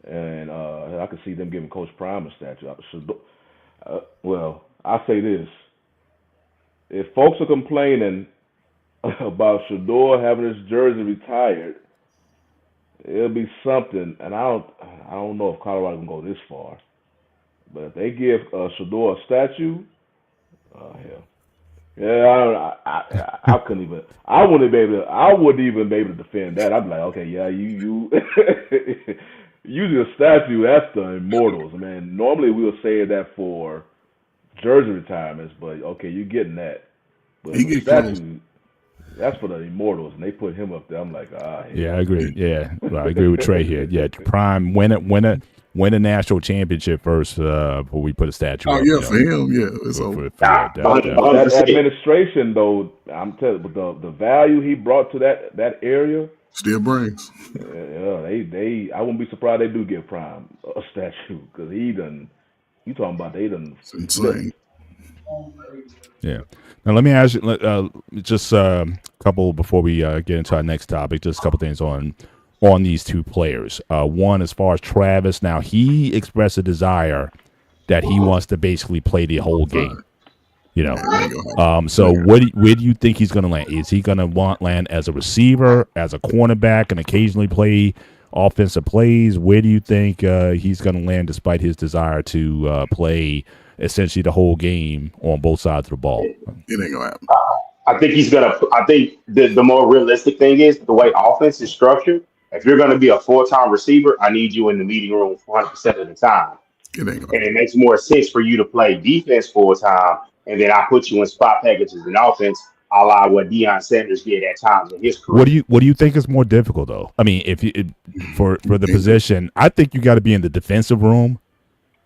and I can see them giving Coach Prime a statue. Well, I say this: if folks are complaining about Shador having his jersey retired, it'll be something. And I don't know if Colorado can go this far, but if they give Shador a statue, hell. Yeah, I couldn't even. I wouldn't even be able to defend that. I'd be like, okay, yeah, you using a statue. That's the immortals, man. Normally we'll say that for jersey retirements, but okay, you're getting that. But He the get statue, that's for the immortals, and they put him up there. I'm like, Yeah, I agree. Yeah, I agree with Trey here. Yeah, Prime win a national championship first before we put a statue. Oh, up, yeah, you know, for him, yeah. It's over. that administration though, I'm telling you, the value he brought to that area. Still brings. Yeah, I wouldn't be surprised they do give Prime a statue because he done. You talking about they done? It's insane. Yeah. Now let me ask you just a couple before we get into our next topic. Just a couple things on these two players. One, as far as Travis, now he expressed a desire that he wants to basically play the whole game. You know, so where do you think he's going to land? Is he going to land as a receiver, as a cornerback, and occasionally play offensive plays? Where do you think he's going to land, despite his desire to play essentially the whole game on both sides of the ball? It ain't gonna happen. I think he's gonna. I think the more realistic thing is the way offense is structured. If you're going to be a full-time receiver, I need you in the meeting room 100% of the time. It ain't gonna And happen. it makes more sense for you to play defense full-time, and then I put you in spot packages and offense, a la what Deion Sanders did at times in his career. What do you think is more difficult though? I mean, for the position, I think you got to be in the defensive room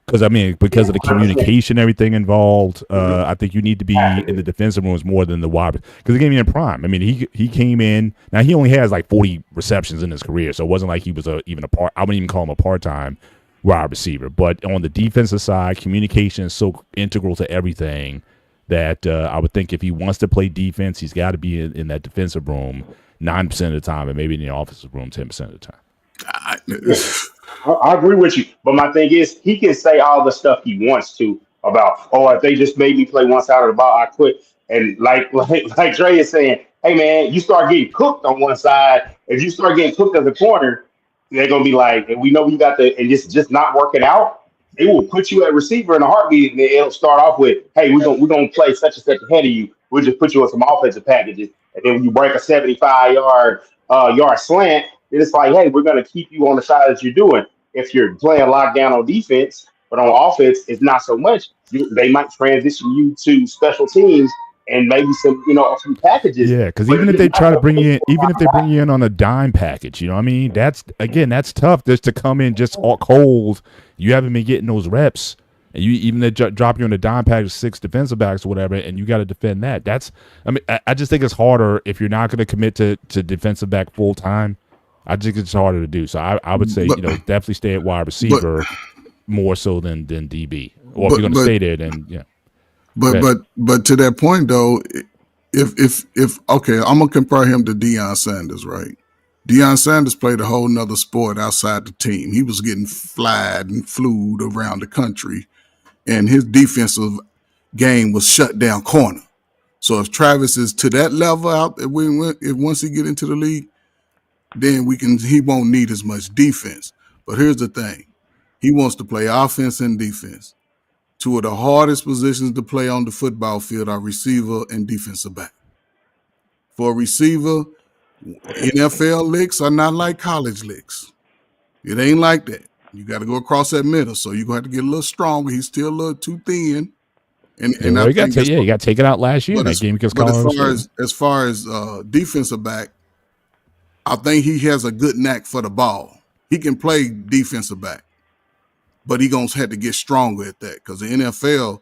because because of the communication, everything involved. I think you need to be in the defensive rooms more than the wide. Because he came in prime. I mean, he came in. Now he only has like 40 receptions in his career, so it wasn't like he was even a part. I wouldn't even call him a part-time wide receiver. But on the defensive side, communication is so integral to everything that I would think if he wants to play defense, he's got to be in that defensive room 9% of the time, and maybe in the offensive room 10% of the time. I agree with you, but my thing is he can say all the stuff he wants to about, oh, if they just made me play one side of the ball, I quit. And like Dre is saying, hey man, you start getting cooked on one side. If you start getting cooked as a corner, they're gonna be like, and we know you got the, and it's just not working out. They will put you at receiver in a heartbeat, and it'll start off with, hey, we're gonna play such and such ahead of you. We'll just put you on some offensive packages, and then when you break a 75-yard slant, it's like, hey, we're going to keep you on the side that you're doing. If you're playing lockdown on defense, but on offense, it's not so much. They might transition you to special teams and maybe some, a few packages. Yeah, because But even if he's they not try to gonna bring play you in, 4 or even if 5 they bring guys. you in on a dime package, you know what I mean? That's tough just to come in just all cold. You haven't been getting those reps, and you even they drop you on a dime package, 6 defensive backs or whatever, and you got to defend that. I just think it's harder if you're not going to commit to defensive back full time. I think it's harder to do. So I would say, But definitely stay at wide but receiver more so than DB. Or if but you're going to but stay there, then yeah. but Go ahead. but to that point though, if okay, I'm gonna compare him to Deion Sanders, right? Deion Sanders played a whole nother sport outside the team. He was getting flied and flued around the country, and his defensive game was shut down corner. So if Travis is to that level out, if once he get into the league, then he won't need as much defense. But here's the thing: he wants to play offense and defense. Two of the hardest positions to play on the football field are receiver and defensive back. For a receiver, NFL licks are not like college licks. It ain't like that. You got to go across that middle, so you're gonna have to get a little stronger. He's still a little too thin, and Well, I you got think to you got to take it out last year in but that game against but Colorado State. as far as defensive back, I think he has a good knack for the ball. He can play defensive back, but he gonna have to get stronger at that because the NFL,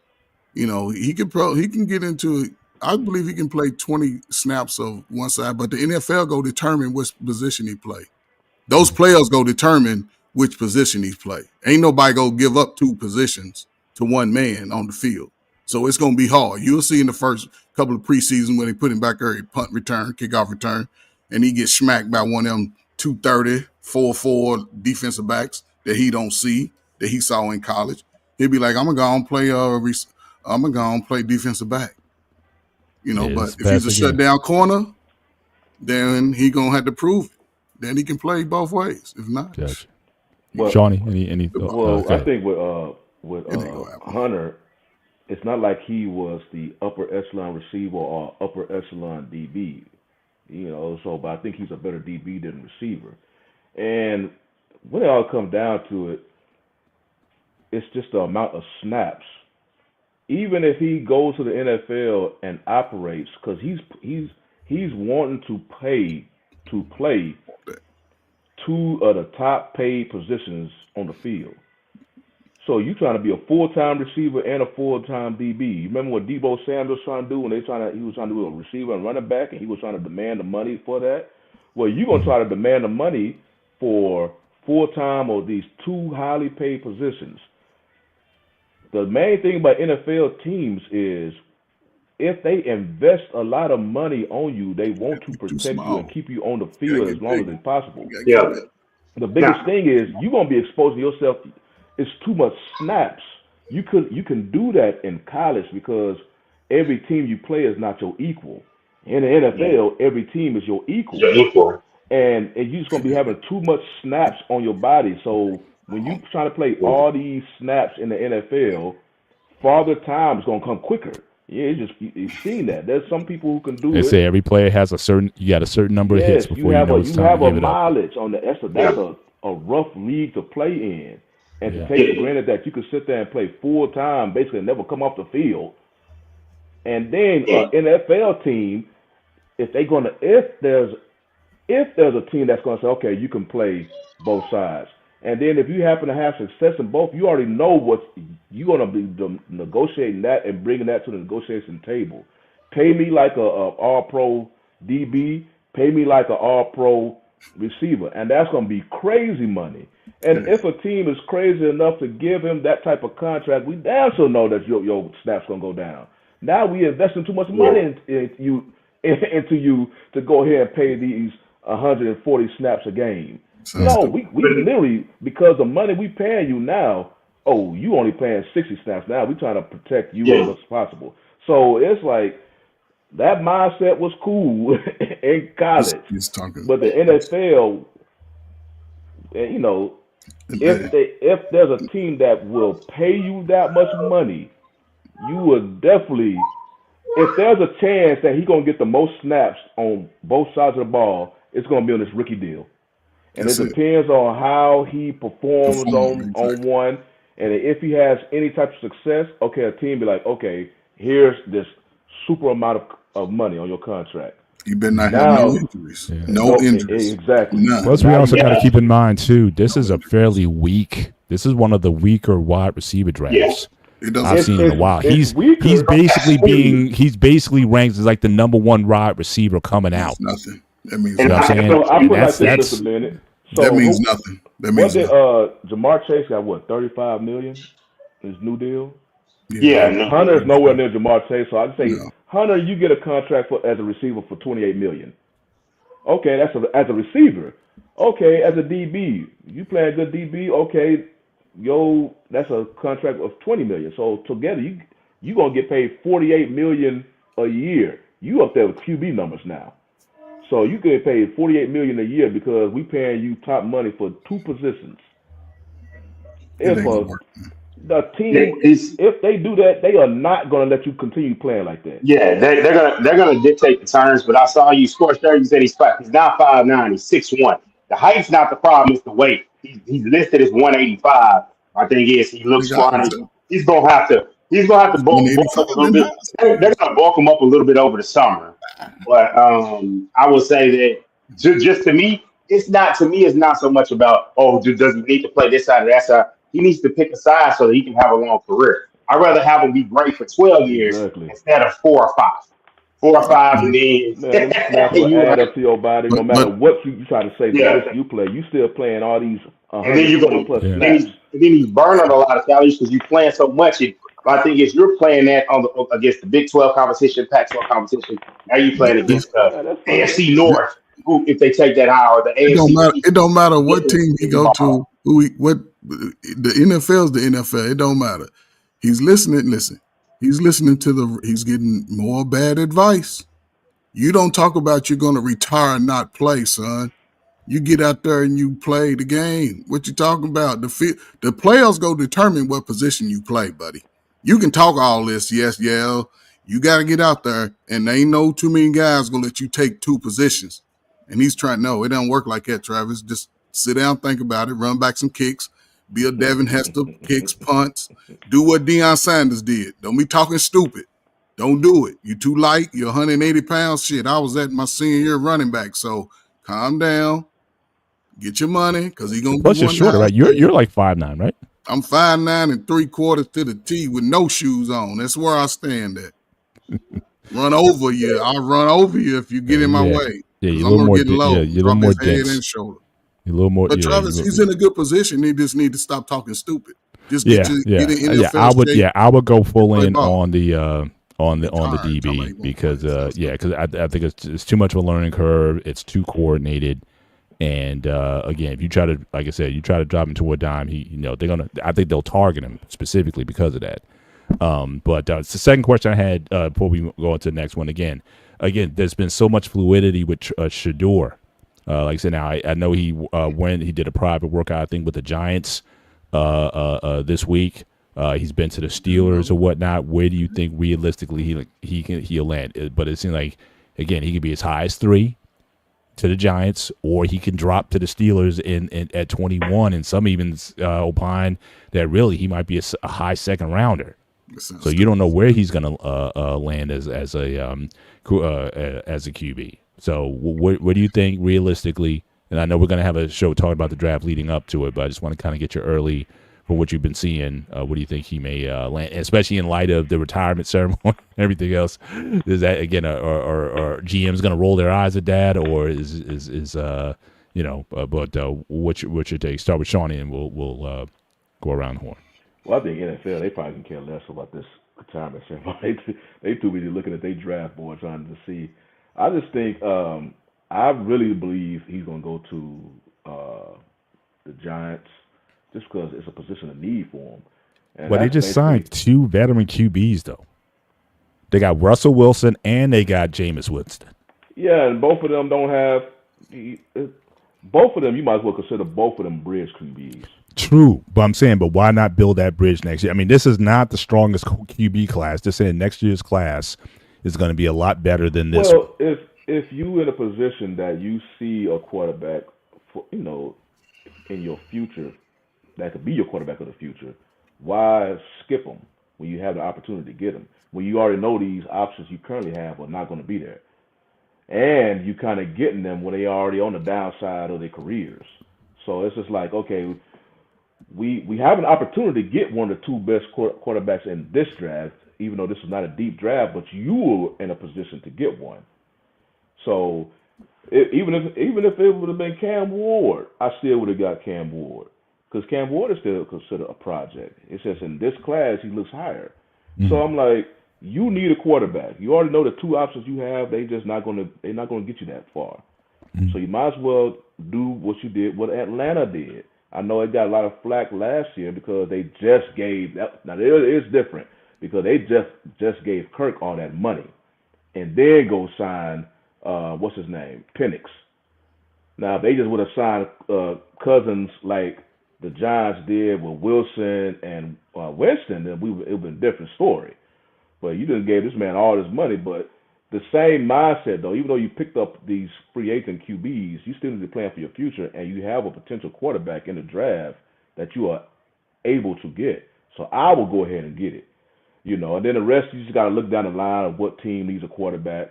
he can get into. I believe he can play 20 snaps of one side, but the NFL go determine which position he play. Those players go determine which position he play. Ain't nobody go give up 2 positions to one man on the field. So it's going to be hard. You'll see in the first couple of preseason when they put him back there, punt return, kickoff return, and he gets smacked by one of them 230, 4-4 defensive backs that he don't see, that he saw in college. He'll be like, I'm going to go and play defensive back. But if he's a shutdown corner, then he going to have to prove it. Then he can play both ways. If not, Gotcha. Well, Shawnee, any well, okay. I think with Hunter, it's not like he was the upper echelon receiver or upper echelon DB, but I think he's a better DB than receiver. And when it all comes down to it, it's just the amount of snaps. Even if he goes to the NFL and operates, because he's wanting to play 2 of the top paid positions on the field. So you trying to be a full-time receiver and a full-time DB. You remember what Deebo Samuel was trying to do when he was trying to do a receiver and running back, and he was trying to demand the money for that? Well, you're going to try to demand the money for full-time or these 2 highly paid positions. The main thing about NFL teams is if they invest a lot of money on you, they want to protect you and keep you on the field as long as possible. Yeah. The biggest thing is you're gonna be exposing yourself. It's too much snaps. You can do that in college because every team you play is not your equal. In the NFL, every team is your equal. You're equal. And you're just gonna be having too much snaps on your body. So when you try to play all these snaps in the NFL, Father Time is gonna come quicker. Yeah, you've seen that. There's some people who can do They it. say every player has you got a certain number of hits before you know it's time to give it up. Mileage on that. That's a rough league to play in, and to take for granted that you could sit there and play full time, basically never come off the field. And then NFL team, if there's a team that's going to say, okay, you can play both sides. And then if you happen to have success in both, you already know what you're going to be negotiating that and bringing that to the negotiation table. Pay me like a all-pro DB. Pay me like an all-pro receiver. And that's going to be crazy money. And if a team is crazy enough to give him that type of contract, we damn sure know that your snap's going to go down. Now we investing too much money into you to go ahead and pay these 140 snaps a game. No, we literally, because the money we paying you now, you only paying 60 snaps now. We trying to protect you as much as possible. So it's like that mindset was cool in college, but the NFL, if there's a team that will pay you that much money, you would definitely. If there's a chance that he's gonna get the most snaps on both sides of the ball, it's gonna be on this rookie deal. And it depends on how he performs on one. And if he has any type of success, okay, a team be like, okay, here's this super amount of money on your contract. You better not have no Now, injuries. Yeah. No no, injuries. exactly. None. Plus, we Now also you, got to Yeah, keep in mind too. This No is a injuries. fairly weak. This is one of the weaker wide receiver yeah. drafts It doesn't I've it's seen in a while. it's He's weaker. basically ranked as like the number one wide receiver coming out. means nothing. That means You And know what I'm nothing. I, saying? So I And put it like this, that's Mr. Bennett. That means So nothing. That what means did nothing. Jamar Chase got? What, 35 million? His new deal. yeah, Yeah. no, Hunter is nowhere near Jamar Chase, so I'd say No. Hunter, you get a contract as a receiver for 28 million. Okay, that's as a receiver. Okay, as a DB, you playing good DB. Okay, that's a contract of 20 million. So together, you gonna get paid 48 million a year. You up there with QB numbers now. So you get paid 48 million a year because we paying you top money for two positions. It If ain't gonna work. the team, it's if they do that, they are not gonna let you continue playing like that. yeah, they're gonna dictate the terms. But I saw you score there. You said he's not 5'9", he's 6'1". The height's not the problem; it's the weight. He's listed as 185. My thing is he They looks got him scrawny. too. He's gonna have to bulk up 185 a little in bit. high They're school. gonna bulk him up a little bit over the summer. But I will say that just to me, it's not so much about does he need to play this side or that side. He needs to pick a side so that he can have a long career. I'd rather have him be great for 12 years Exactly. instead of 4 or 5. 4 or 5, and Man, them then snaps will you add have, up to your body no matter But what you try to say the yeah, position you play. You still playing all these and then you're 120 gonna plus Yeah. snaps. and then he's burning a lot of calories because you're playing so much. My thing is you're playing that against the Big 12 competition, Pac 12 competition. Now you're but playing this, against the Yeah, that's fine. AFC North, who if they take that high, or the it don't AFC matter. East. It don't matter what Getting, team he getting go to. ball. What the NFL's the NFL. It don't matter. He's listening. Listen. He's listening to He's getting more bad advice. You don't talk about you're going to retire and not play, son. You get out there and you play the game. What you talking about? The players go determine what position you play, buddy. You can talk all this, yes, yeah. You got to get out there, and there ain't no too many guys gonna let you take two positions. And he's trying. No, it don't work like that, Travis. Just sit down, think about it, run back some kicks, be a Devin Hester, kicks, punts, do what Deion Sanders did. Don't be talking stupid. Don't do it. You too light. You're 180 pounds. Shit, I was at my senior year running back. So calm down. Get your money because he's gonna be Plus, you're one shorter, down. right? You're like 5'9", right? I'm 5'9" and 3/4 to the T with no shoes on. That's where I stand at. Run over you. I'll run over you if you get in my Yeah, way. yeah. Because You're a I'm little gonna more. get low, Yeah, you're a little drop more his head dense. and shoulder. You're a little more. But Yeah, Travis, he's in a good position. He just need to stop talking stupid. Just get in NFL shape. Yeah, I would go full Play in ball. on the on the Talking about he DB won't because play. Sounds because I think it's too much of a learning curve. It's too coordinated. And again, if you try to, like I said, you try to drop him to a dime, I think they'll target him specifically because of that. But it's the second question I had before we go into the next one. Again, there's been so much fluidity with Shador. Like I said, now I know he did a private workout, I think, with the Giants this week. He's been to the Steelers or whatnot. Where do you think realistically he'll land? But it seems like again he could be as high as 3 to the Giants, or he can drop to the Steelers at 21, and some even opine that really he might be a high second rounder. So you don't know where he's going to land as a QB. So what do you think realistically? And I know we're going to have a show talking about the draft leading up to it, but I just want to kind of get your early for what you've been seeing. What do you think he may land, especially in light of the retirement ceremony and everything else? Is that again, or GM's going to roll their eyes at that, or is But what's your take? Start with Shawnee, and we'll go around the horn. Well, I think NFL, they probably can care less about this retirement ceremony. They too busy looking at their draft board trying to see. I just think I really believe he's going to go to the Giants just because it's a position of need for him. And But they just signed 2 veteran QBs, though. They got Russell Wilson and they got Jameis Winston. Yeah, and both of them don't have both of them. You might as well consider both of them bridge QBs. True, but I'm saying, but why not build that bridge next year? I mean, this is not the strongest QB class. Just saying, next year's class is going to be a lot better than this. Well, if you in a position that you see a quarterback, in your future, that could be your quarterback of the future, why skip him? when you have the opportunity to get them. When you already know these options you currently have are not going to be there, and you kind of getting them when they are already on the downside of their careers. So it's just like, okay, we have an opportunity to get one of the two best quarterbacks in this draft, even though this is not a deep draft, but you were in a position to get one. So even if it would have been Cam Ward, I still would have got Cam Ward, because Cam Ward is still considered a project. It's just in this class he looks higher. So I'm like, you need a quarterback. You already know the two options you have. They're not going to get you that far. So you might as well do what you did, what Atlanta did. I know it got a lot of flack last year because they just gave that. Now it is different because they just gave Kirk all that money, and then go sign what's his name, Penix. Now if they just would have signed Cousins like the Giants did with Wilson and Winston, then it would have been a different story. But you just gave this man all this money. But the same mindset, though, even though you picked up these free agent QBs, you still need to plan for your future, and you have a potential quarterback in the draft that you are able to get. So I will go ahead and get it. And then the rest, you just got to look down the line of what team needs a quarterback,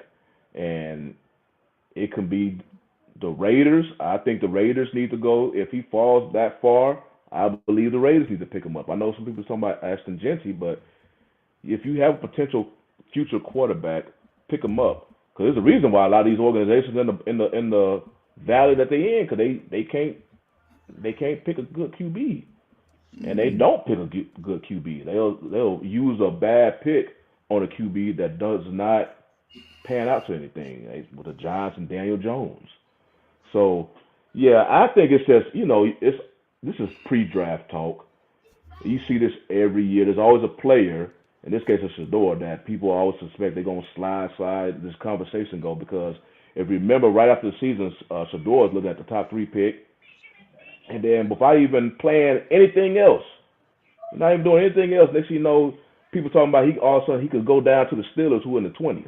and it can be the Raiders. I think the Raiders need to go. If he falls that far, I believe the Raiders need to pick him up. I know some people are talking about Ashton Genty, but if you have a potential future quarterback, pick them up, because there's a reason why a lot of these organizations in the valley that they're in, because they can't pick a good QB, and they don't pick a good QB. They'll use a bad pick on a QB that does not pan out to anything, with the Giants and Daniel Jones. So yeah, I think it's just this is pre-draft talk. You see this every year. There's always a player. In this case, it's Shedeur, that people always suspect they're going to slide this conversation go, because if you remember, right after the season, Shedeur is looking at the top 3 pick, and then before even playing anything else, not even doing anything else, next thing you know, people talking about all of a sudden he could go down to the Steelers, who are in the 20s.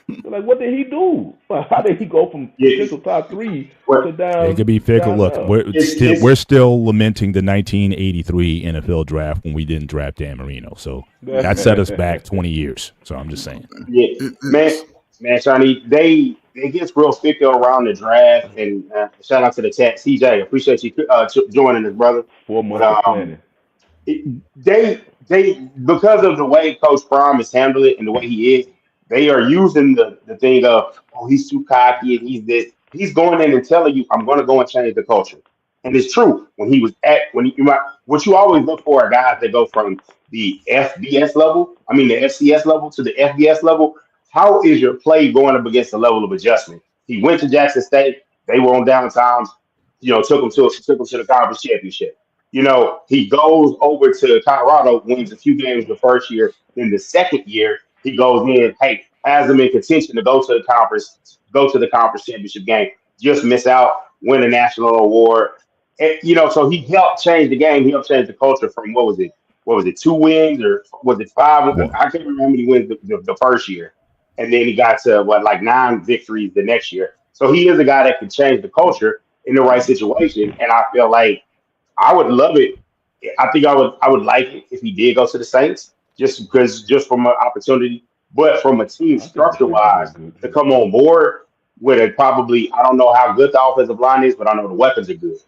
They're like, what did he do? How did he go from potential top 3 to down? It could be fickle. Look, we're still lamenting the 1983 NFL draft when we didn't draft Dan Marino. So that set us back 20 years. So I'm just saying. Yeah, man, Shawnee, they get real fickle around the draft, and shout out to the chat, CJ. Appreciate you joining us, brother. 4 months of planning. They because of the way Coach Prime has handled it and the way he is, they are using the thing of, oh, he's too cocky and he's this. He's going in and telling you, I'm going to go and change the culture. And it's true. What you always look for are guys that go from the FCS level to the FBS level. How is your play going up against the level of adjustment? He went to Jackson State. They were on downtimes. Took him to the conference championship. He goes over to Colorado, wins a few games the first year. Then the second year, he goes in, has them in contention to go to the conference championship game. Just miss out, win a national award. And, so he helped change the game. He helped change the culture from what was it, 2 wins or was it 5? I can't remember how many wins the first year. And then he got to 9 victories the next year. So he is a guy that can change the culture in the right situation. And I feel like I would love it. I think I would like it if he did go to the Saints, just from an opportunity, but from a team structure wise to come on board with it. Probably, I don't know how good the offensive line is, but I know the weapons are good.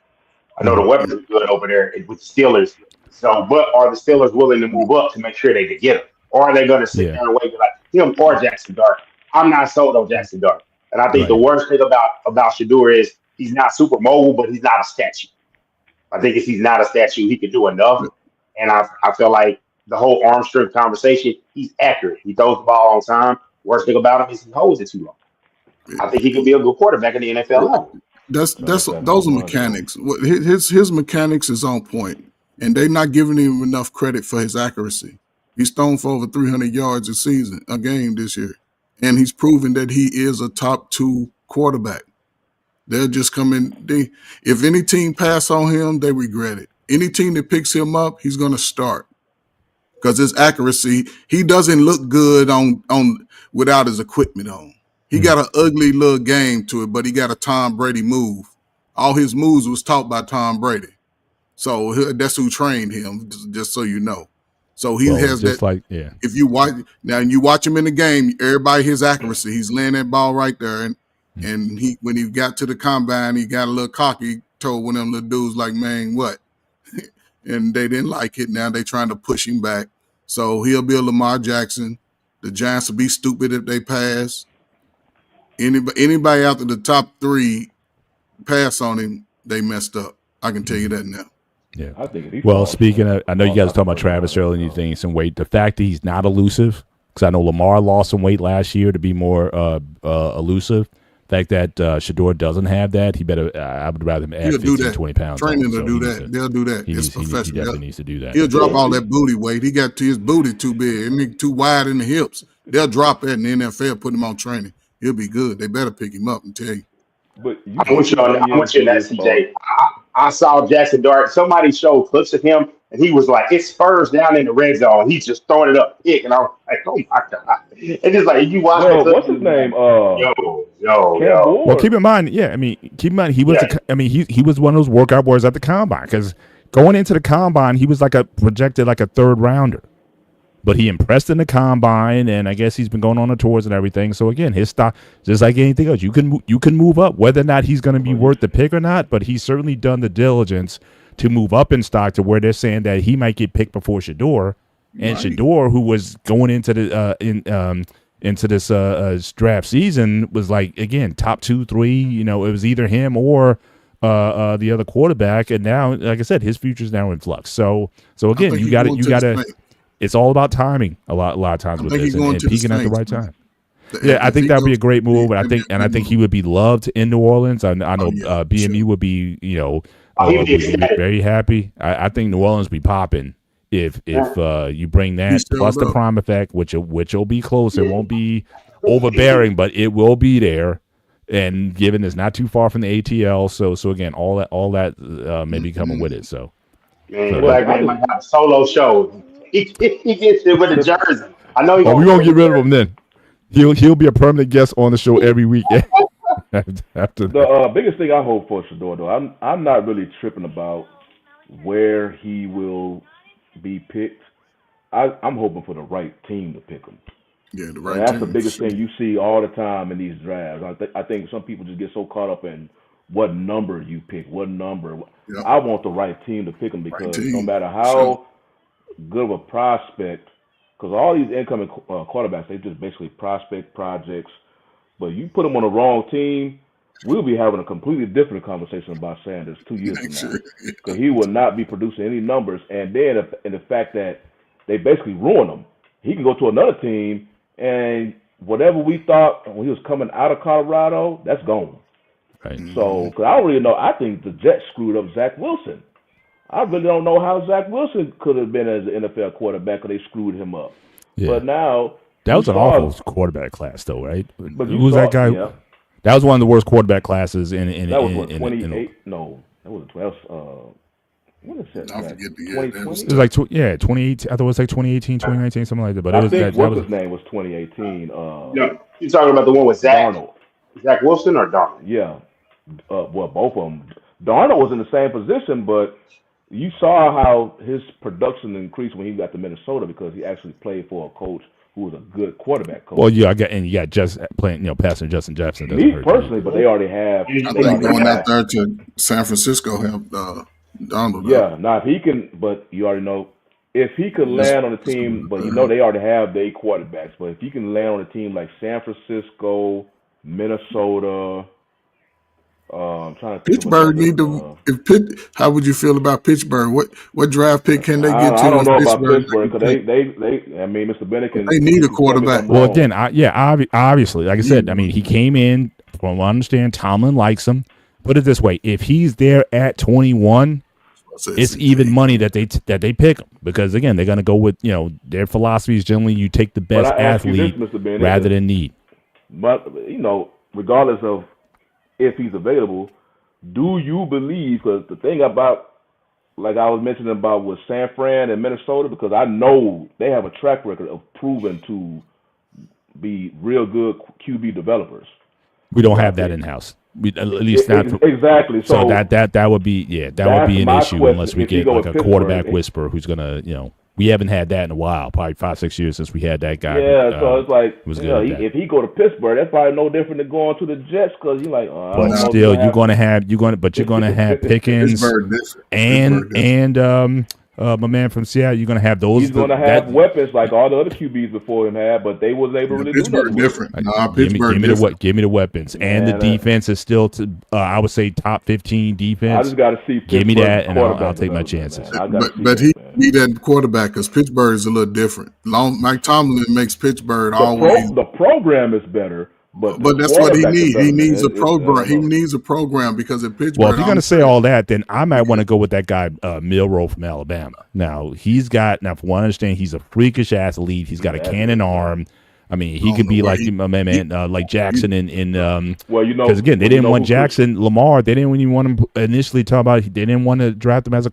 I know the weapons are good over there with the Steelers. So, but are the Steelers willing to move up to make sure they can get him? Or are they going to sit there and wait like him or Jackson Dart? I'm not sold on Jackson Dart. And I think the worst thing about Shedeur is he's not super mobile, but he's not a statue. I think if he's not a statue, he could do enough. And I feel like the whole arm strength conversation, he's accurate. He throws the ball on time. Worst thing about him is he holds it too long. I think he can be a good quarterback in the NFL level. Those are mechanics. His mechanics is on point, and they're not giving him enough credit for his accuracy. He's thrown for over 300 yards a game this year, and he's proven that he is a top 2 quarterback. They'll just come in. If any team pass on him, they regret it. Any team that picks him up, he's going to start, because his accuracy. He doesn't look good on without his equipment on. He got an ugly little game to it, but he got a Tom Brady move. All his moves was taught by Tom Brady. So that's who trained him, just so you know. So he Well, has just that. like yeah. If you watch now, and you watch him in the game, everybody his accuracy. He's laying that ball right there, and he when he got to the combine, he got a little cocky. He told one of them little dudes like, "Man, what?" And they didn't like it. Now they trying to push him back. So he'll be a Lamar Jackson. The Giants will be stupid if they pass. Anybody after the top 3 pass on him, they messed up. I can tell you that now. Yeah. I think if he Well, falls, speaking of, I know you guys are talking about falls, Travis earlier and you think some weight. The fact that he's not elusive, because I know Lamar lost some weight last year to be more elusive. The fact that Shador doesn't have that, he better. I would rather him add He'll do 15, that. 20 pounds. Training on, to so do he needs that. to- They'll do that. He, It's needs, he professional. definitely needs to do that. He'll drop all that booty weight. He got his booty too big and too wide in the hips. They'll drop that in the NFL, put him on training. He'll be good. They better pick him up and tell you. But you I want you on. I want you in that, CJ. I saw Jackson Dart. Somebody showed clips of him, and he was like, "It's Spurs down in the red zone." He's just throwing it up, pick, and I was like, "Oh my god!" And it's like you watch. Well, what's his name? Yo. Well, keep in mind, yeah. I mean, keep in mind, he was. Yeah. I mean, he was one of those workout boys at the combine because going into the combine, he was like projected like a 3rd rounder. But he impressed in the combine, and I guess he's been going on the tours and everything. So again, his stock, just like anything else, you can move up. Whether or not he's going to be worth the pick or not, but he's certainly done the diligence to move up in stock to where they're saying that he might get picked before Shador, and Right. Shador, who was going into the into this draft season, was like again top 2, 3. You know, it was either him or the other quarterback, and now, like I said, his future's now in flux. So again, think you he's got going to to the Saints. It's all about timing a lot of times I with think this he's going and to the peaking at the right Saints. time. Yeah, I think that would be a great move, and Maybe I think he would be loved in New Orleans. I know yeah, BMU sure. would be, He would would be be ecstatic. very happy. I think New Orleans be popping if you bring that He's plus showed the up. prime effect, which will be close. It won't be overbearing, but it will be there. And given it's not too far from the ATL, so again, all that may be coming with it. So Man, So Black Man might have a solo show. He gets it with a jersey. I know. we won't get rid of him then. He'll be a permanent guest on the show every week after that. The biggest thing I hope for Shador, though, I'm not really tripping about where he will be picked. I'm hoping for the right team to pick him. Yeah, the And right that's team. the biggest thing you see all the time in these drafts. I think some people just get so caught up in what number you pick, what number. Yeah. I want the right team to pick him because team. no matter how good of a prospect, because all these incoming quarterbacks, they just basically prospect projects. But you put them on the wrong team, we'll be having a completely different conversation about Sanders 2 years from now. Sure. Because he will not be producing any numbers. And then in the fact that they basically ruin him. He can go to another team, and whatever we thought when he was coming out of Colorado, that's gone. Right. So, because I don't really know. I think the Jets screwed up Zach Wilson. I really don't know how Zach Wilson could have been as an NFL quarterback because they screwed him up. Yeah. But now That was you an saw- awful quarterback class, though, right? But you Who's saw- that guy? yeah. That was one of the worst quarterback classes in That was what, in- 28? No, that was 12. What is that? I Zach? forget the year. 2020? It was like 2018. I thought it was like 2018, 2019, something like that. But it I was think that what's was his name was 2018. Yeah, you talking about the one with Zach Darnold. Wilson or Darnold? Yeah. Well, both of them. Darnold was in the same position, but you saw how his production increased when he got to Minnesota because he actually played for a coach who was a good quarterback coach. well, yeah. You got just playing, passing Justin Jefferson. Doesn't Me hurt personally, but they already have. I they think already going have- out there to San Francisco helped Donald. Yeah, now if he can, but you already know, if he could land on a team, but they already have their quarterbacks. But if he can land on a team like San Francisco, Minnesota, I'm trying to think of Pittsburgh another, need to. How would you feel about Pittsburgh? What draft pick can they get to? I don't know if about Pittsburgh can because pick? they. I mean, Mr. Bennett can. They need a can quarterback. tell me if I'm Well, wrong. again, obviously, like I said, I mean, he came in. From what I understand, Tomlin likes him. Put it this way: if he's there at 21, it's even money that they pick him because again, they're going to go with their philosophy is generally you take the best But I ask you this, athlete Mr. Bennett, rather than need. But regardless of if he's available, do you believe? Because the thing about, like I was mentioning about with San Fran and Minnesota, because I know they have a track record of proving to be real good QB developers. We don't have that in house. At least not Exactly. So that would be that would be an that's my issue question. unless we If you get go like with a quarterback Pittsburgh, whisperer who's gonna We haven't had that in a while, probably 5-6 years since we had that guy. Yeah, so it's like, was you know, good at that. if he go to Pittsburgh, that's probably no different than going to the Jets because you're like, oh, I don't But know if still, he'll you're going to have Pickens Pittsburgh different. and my man from Seattle. You're going to have those. He's going to have weapons like all the other QBs before him had, but they was able to really do Pittsburgh nothing. different. Nah, Give Pittsburgh me different. give me the weapons, and the defense is still I would say top 15 I defense. just got to see. Give me that, and I'll quarterback take my development, chances. man. I gotta see But that, he man. need that quarterback because Pittsburgh is a little different. Mike Tomlin makes Pittsburgh The always. the program is better, but But that's what he quarterback needs. He development, needs a I program. don't He know. needs a program because at Pittsburgh. Well, if you're going to say all that, then I might want to go with that guy Milroe from Alabama. Now from what I understand, he's a freakish athlete. He's got a cannon arm. I mean, he could be like my man, like Jackson in Well, you know, because again, they didn't you know want who- Jackson Lamar. They didn't even want him initially. Talk about they didn't want to draft him as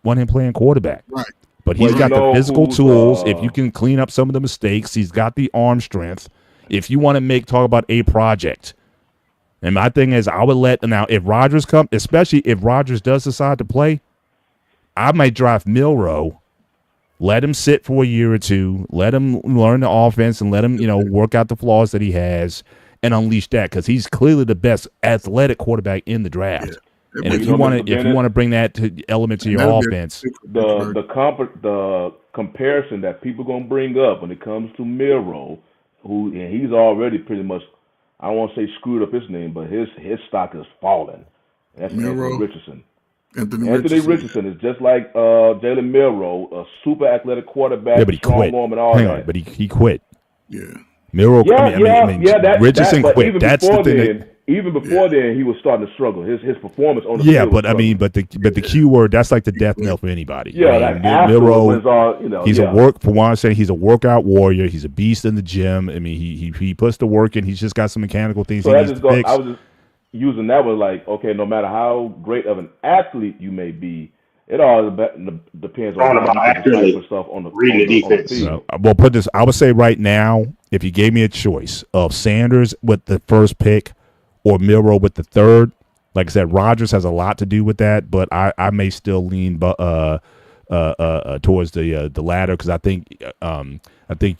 want him playing quarterback. Right. But he's Well, got you know the physical who's, tools. If you can clean up some of the mistakes, he's got the arm strength. If you want to talk about a project, and my thing is, I would if Rodgers come, especially if Rodgers does decide to play, I might draft Milroe. Let him sit for a year or two. Let him learn the offense and let him, work out the flaws that he has and unleash that because he's clearly the best athletic quarterback in the draft. Yeah, And if you you know, want Mr. to, Bennett, bring that element to your that'll be a offense, pick for Pittsburgh. the comparison that people gonna bring up when it comes to Milroe, and he's already pretty much, I won't say screwed up his name, but his stock is falling. That's Milroe? Anthony Richardson. Anthony Richardson is just like Jalen Milroe, a super athletic quarterback, yeah, but he strong quit. arm and all Hang that. on, but he quit. Yeah. Milroe, Richardson but quit. even That's the before thing. then, even before then, he was starting to struggle. His performance on the Yeah, field but was I mean, struggling. but the key word, that's like the death knell for anybody. Yeah, I like mean, afterwards, Milroe, he's for one, I'm saying he's a workout warrior. He's a beast in the gym. I mean, he puts the work in. He's just got some mechanical things So he that needs just to fix. I was just using that was like, okay, no matter how great of an athlete you may be, it all depends on about how you accurately decipher stuff on the reading the on the defense. field. So, well, put this. I would say right now, if you gave me a choice of Sanders with the first pick or Milroe with the third, like I said, Rodgers has a lot to do with that, but I may still lean towards the latter because I think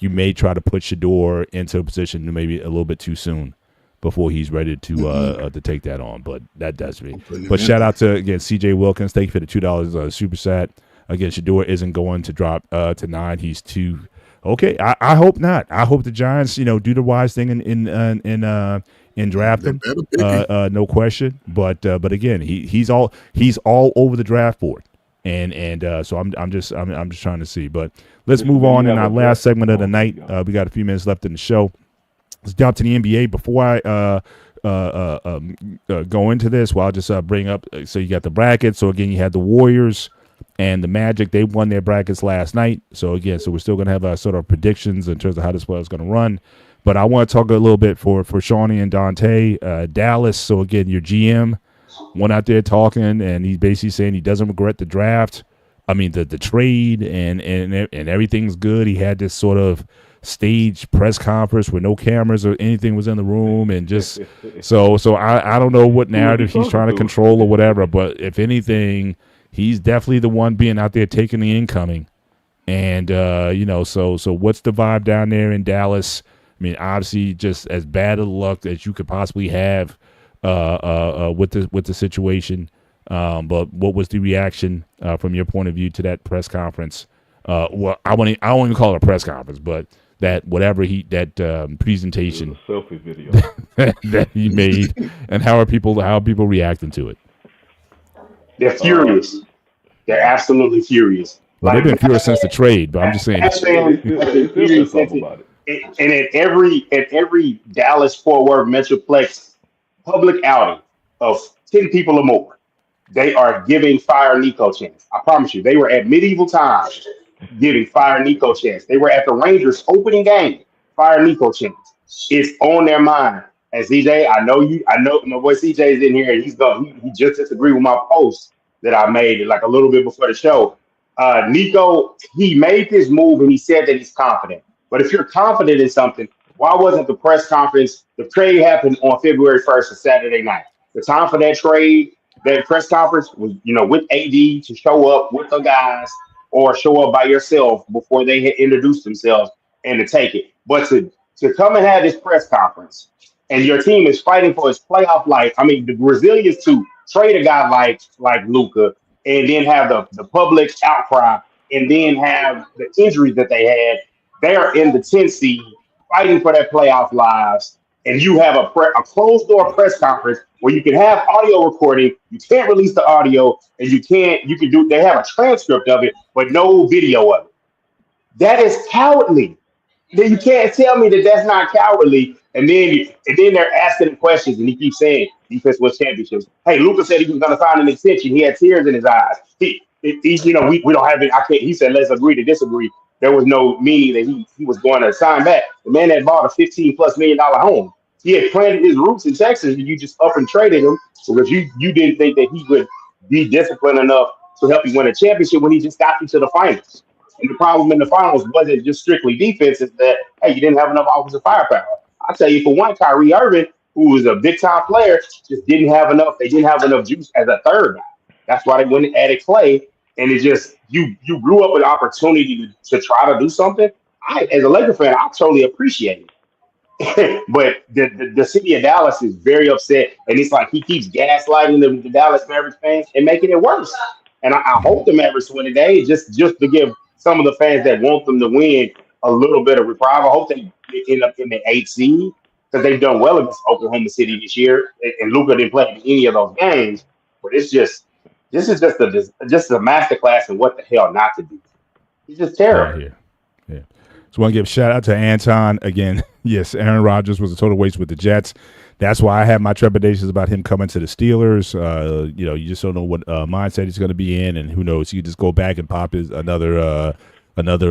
you may try to put Shador into a position maybe a little bit too soon before he's ready to take that on. But that does me. But shout out to again CJ Wilkins. Thank you for the $2 super chat. Again, Shador isn't going to drop to 9. He's too okay. I hope not. I hope the Giants do the wise thing in draft him. No question. But again, he's all over the draft board. And so I'm just trying to see. But let's move on in our last segment of the night. We got a few minutes left in the show. Let's jump to the NBA. Before I go into this, well, I'll just bring up. So you got the brackets. So again, you had the Warriors and the Magic. They won their brackets last night. So again, we're still going to have our sort of predictions in terms of how this play is going to run. But I want to talk a little bit for Shawnee and Dante. Dallas. So again, your GM went out there talking, and he's basically saying he doesn't regret the draft. I mean the trade and everything's good. He had this sort of stage press conference where no cameras or anything was in the room, and just so I don't know what narrative he's trying to control or whatever, but if anything, he's definitely the one being out there taking the incoming. And so what's the vibe down there in Dallas? I mean, obviously just as bad of luck as you could possibly have with the situation. But what was the reaction from your point of view to that press conference? Well, I won't even call it a press conference, but that presentation, selfie video that he made, and how are people reacting to it? They're furious. They're absolutely furious. Well, they've been furious since the trade, but I'm just saying. And at every Dallas Fort Worth Metroplex public outing of 10 people or more, they are giving Fire Nico chance. I promise you, they were at medieval times giving Fire Nico chance. They were at the Rangers opening game, Fire Nico chance. It's on their mind. And CJ, I know my boy CJ is in here, and he just disagreed with my post that I made like a little bit before the show. Nico, he made this move and he said that he's confident. But if you're confident in something, why wasn't the press conference? The trade happened on February 1st, a Saturday night. The time for that trade, that press conference was, with AD to show up with the guys or show up by yourself before they had introduced themselves and to take it. But to come and have this press conference and your team is fighting for its playoff life. I mean, the Brazilians to trade a guy like Luca and then have the public outcry and then have the injuries that they had. They're in the 10th seed fighting for their playoff lives, and you have a closed door press conference where you can have audio recording. You can't release the audio, and you can do. They have a transcript of it, but no video of it. That is cowardly. Then you can't tell me that that's not cowardly. And then they're asking him questions, and he keeps saying defense wins championships. Hey, Luca said he was going to sign an extension. He had tears in his eyes. We don't have it. I can't. He said let's agree to disagree. There was no meaning that he was going to sign back. The man that bought a $15+ million home. He had planted his roots in Texas, and you just up and traded him because you didn't think that he would be disciplined enough to help you win a championship when he just got you to the finals. And the problem in the finals wasn't just strictly defense, it's that, hey, you didn't have enough offensive firepower. I'll tell you, for one, Kyrie Irving, who was a big-time player, just didn't have enough. They didn't have enough juice as a third guy. That's why they went and added Clay. And it just, you grew up with an opportunity to try to do something. As a Laker fan, I totally appreciate it. But the city of Dallas is very upset. And it's like he keeps gaslighting the Dallas Mavericks fans and making it worse. And I hope the Mavericks win today just to give some of the fans that want them to win a little bit of reprieve. I hope they end up in the 8th seed because they've done well against Oklahoma City this year. And Luka didn't play in any of those games. But this is just a masterclass in what the hell not to do. He's just terrible. Yeah. So I want to give a shout out to Anton again. Yes, Aaron Rodgers was a total waste with the Jets. That's why I have my trepidations about him coming to the Steelers. You just don't know what mindset he's going to be in, and who knows? He could just go back and pop his another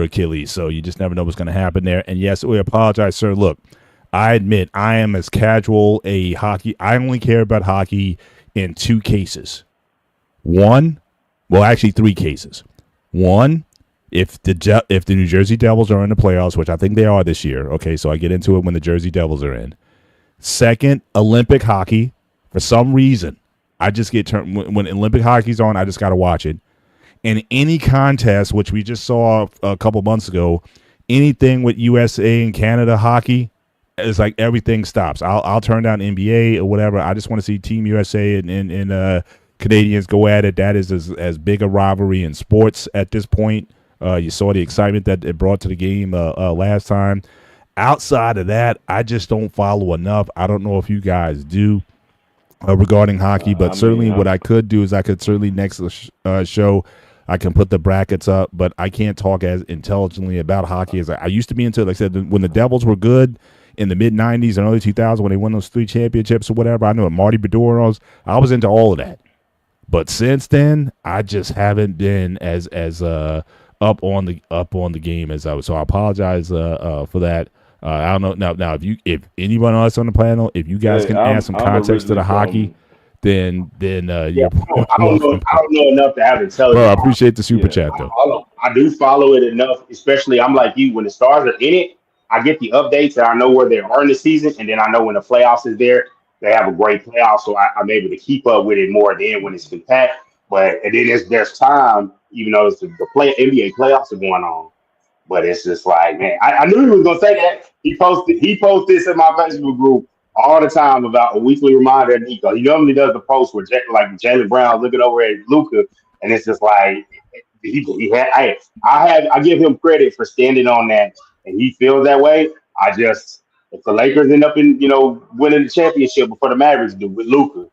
Achilles. So you just never know what's going to happen there. And yes, we apologize, sir. Look, I admit I am as casual a hockey. I only care about hockey in 2 cases. Actually 3 cases. One, if the New Jersey Devils are in the playoffs, which I think they are this year. Okay, so I get into it when the Jersey Devils are in. Second, Olympic hockey. For some reason, I just get turned when Olympic hockey's on. I just got to watch it. And any contest, which we just saw a couple months ago, anything with USA and Canada hockey, is like everything stops. I'll turn down NBA or whatever. I just want to see Team USA and Canadians go at it. That is as big a rivalry in sports at this point. You saw the excitement that it brought to the game last time. Outside of that, I just don't follow enough. I don't know if you guys do regarding hockey, but certainly what I could do is I could certainly next show I can put the brackets up, but I can't talk as intelligently about hockey as I used to be into it. Like I said, when the Devils were good in the mid-'90s and early 2000s, when they won those 3 championships or whatever, I know Marty Bedouros, I was into all of that. But since then, I just haven't been as up on the game as I was. So I apologize for that. I don't know now if anyone else on the panel, if you guys can add some context to the hockey, then yeah. I don't know enough to have intelligence. Well, I appreciate the super chat though. I do follow it enough, especially I'm like you. When the Stars are in it, I get the updates and I know where they are in the season, and then I know when the playoffs is there, they have a great playoff, so I'm able to keep up with it more than when it's compact. And then there's time, even though the NBA playoffs are going on. But it's just like, man, I knew he was gonna say that. He posts this in my Facebook group all the time about a weekly reminder of Nico. He normally does the post where Jaylen Brown looking over at Luka, and it's just like I give him credit for standing on that, and he feels that way. If the Lakers end up in winning the championship before the Mavericks do with Luka,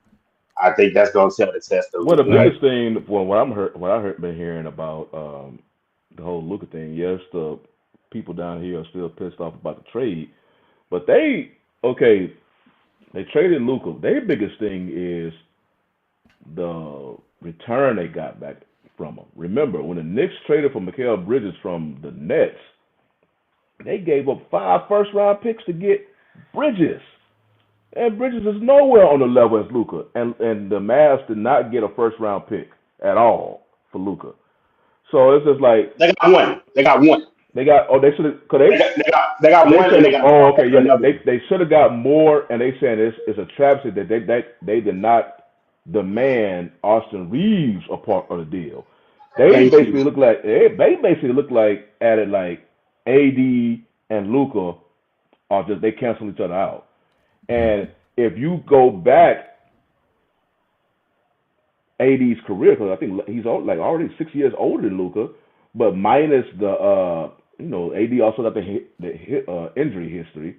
I think that's gonna sell the test of. Well, the biggest thing, what I've been hearing about the whole Luka thing, yes, the people down here are still pissed off about the trade, but they traded Luka. Their biggest thing is the return they got back from him. Remember, when the Knicks traded for Mikal Bridges from the Nets, they gave up 5 first-round picks to get Bridges. And Bridges is nowhere on the level as Luka. And the Mavs did not get a first-round pick at all for Luka. So it's just like they got one. They got one. They got they should have. They got one. And they got okay. Yeah, they should have got more. And they saying it's a travesty that they did not demand Austin Reeves a part of the deal. They Thank basically you. look like added like AD and Luca are just they cancel each other out. And if you go back AD's career, because I think he's like already 6 years older than Luca, but minus the AD also got the injury history.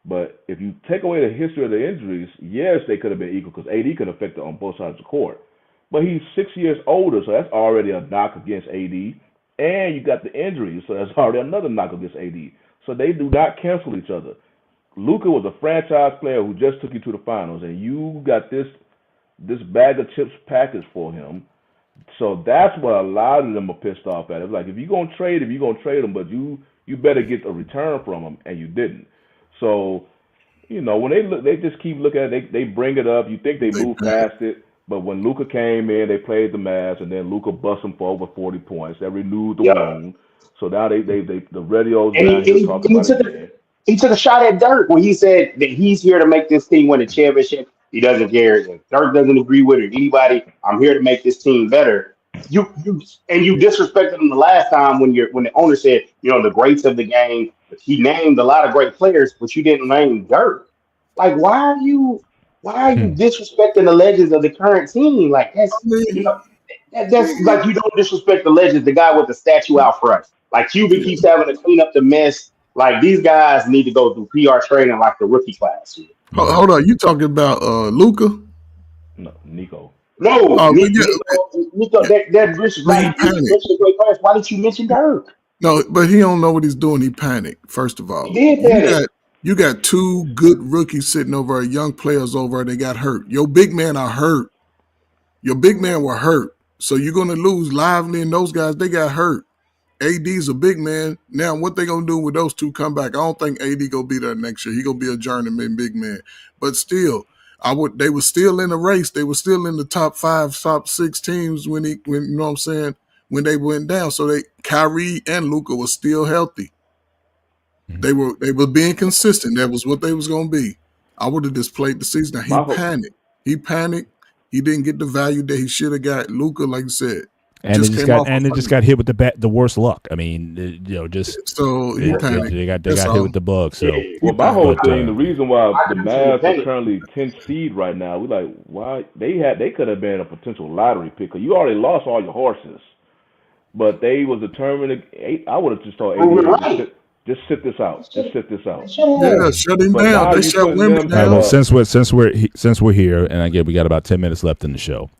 But if you take away the history of the injuries, yes, they could have been equal because AD could affect it on both sides of the court. But he's 6 years older, so that's already a knock against AD. And you got the injuries, so that's already another knock against AD. So they do not cancel each other. Luca was a franchise player who just took you to the finals, and you got this bag of chips package for him. So that's what a lot of them are pissed off at. It's like if you're gonna trade him, but you better get a return from him, and you didn't. So when they just keep looking at it, they bring it up. You think they moved past it, but when Luca came in, they played the Mavs, and then Luca bust them for over 40 points. They renewed the Yep. wound. So now they the radio's And down here talking about it again. he took a shot at Dirk when he said that he's here to make this team win a championship. He doesn't care if Dirk doesn't agree with it. Anybody, I'm here to make this team better. You disrespected him the last time when the owner said, the greats of the game. He named a lot of great players, but you didn't name Dirk. Like, why are you disrespecting the legends of the current team? Like that's that's like you don't disrespect the legends, the guy with the statue out front. Like Cuban keeps having to clean up the mess. Like these guys need to go through PR training like the rookie class. Hold on, you talking about Luca? No, Nico. No, Nico, that great class. Why didn't you mention Dirk? No, but he don't know what he's doing. He panicked. First of all, he did panic. You got two good rookies sitting over, young players over. They got hurt. Your big men are hurt. Your big men were hurt. So you're going to lose Lively and those guys. They got hurt. AD's a big man. Now, what they going to do with those two come back? I don't think AD going to be there next year. He going to be a journeyman big man. But still, they were still in the race. They were still in the top 5, top 6 teams when you know what I'm saying, when they went down. So Kyrie and Luka was still healthy. They were being consistent. That was what they was going to be. I would have just played the season. Now, he panicked. He didn't get the value that he should have got. Luka, like you said, and it just got hit with the worst luck. I mean, so he panicked. They got hit with the bug. So my whole thing, the reason why the Mavs are currently 10th seed right now, we like why they could have been a potential lottery pick. You already lost all your horses, but they was determined. I would have just told AD, just sit this out. Just sit this out. Yeah, shut him down. They shut women down. Well, since we're here, and again we got about 10 minutes left in the show,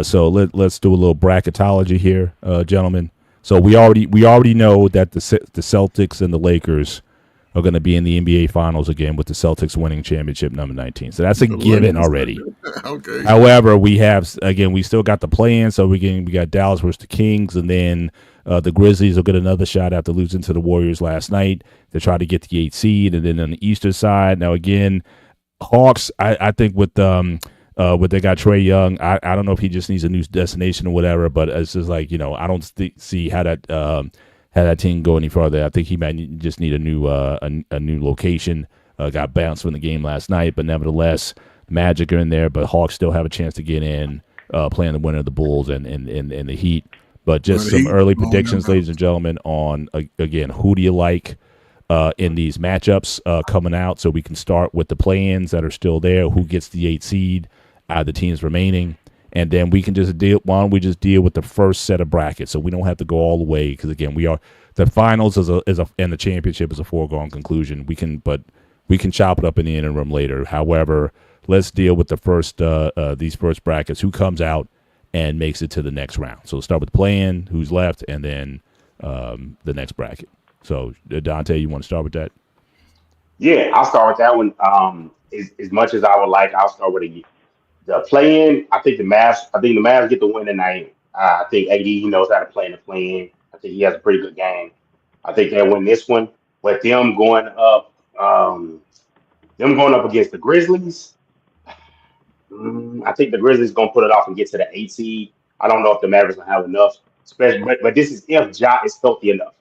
so let's do a little bracketology here, gentlemen. So we already know that the Celtics and the Lakers are going to be in the NBA Finals again, with the Celtics winning championship number 19. So that's a given already. Okay. However, we still got the play-in, so we got Dallas versus the Kings, and then the Grizzlies will get another shot after losing to the Warriors last night to try to get the 8th seed. And then on the Eastern side, now again, Hawks, I think with they got Trae Young, I don't know if he just needs a new destination or whatever, but it's just like, I don't see how that team go any further. I think he might just need a new location. Got bounced from the game last night, but nevertheless, Magic are in there, but Hawks still have a chance to get in, playing the winner of the Bulls and the Heat. But just some early predictions, ladies and gentlemen, on, again, who do you like in these matchups coming out, so we can start with the play-ins that are still there, who gets the 8th seed out of the teams remaining, and then we can just deal with the first set of brackets, so we don't have to go all the way, because, again, the finals and the championship is a foregone conclusion. We can chop it up in the interim later. However, let's deal with the first these first brackets, who comes out and makes it to the next round. So start with the play-in, who's left, and then the next bracket. So Dante, you want to start with that? Yeah, I'll start with that one. As much as I would like, I'll start with the play-in. I think the Mavs get the win tonight. I think AD knows how to play in the play-in. I think he has a pretty good game. I think they'll win this one. But them going up against the Grizzlies, I think the Grizzlies going to put it off and get to the 8th seed. I don't know if the Mavericks will have enough, but this is if Ja is healthy enough.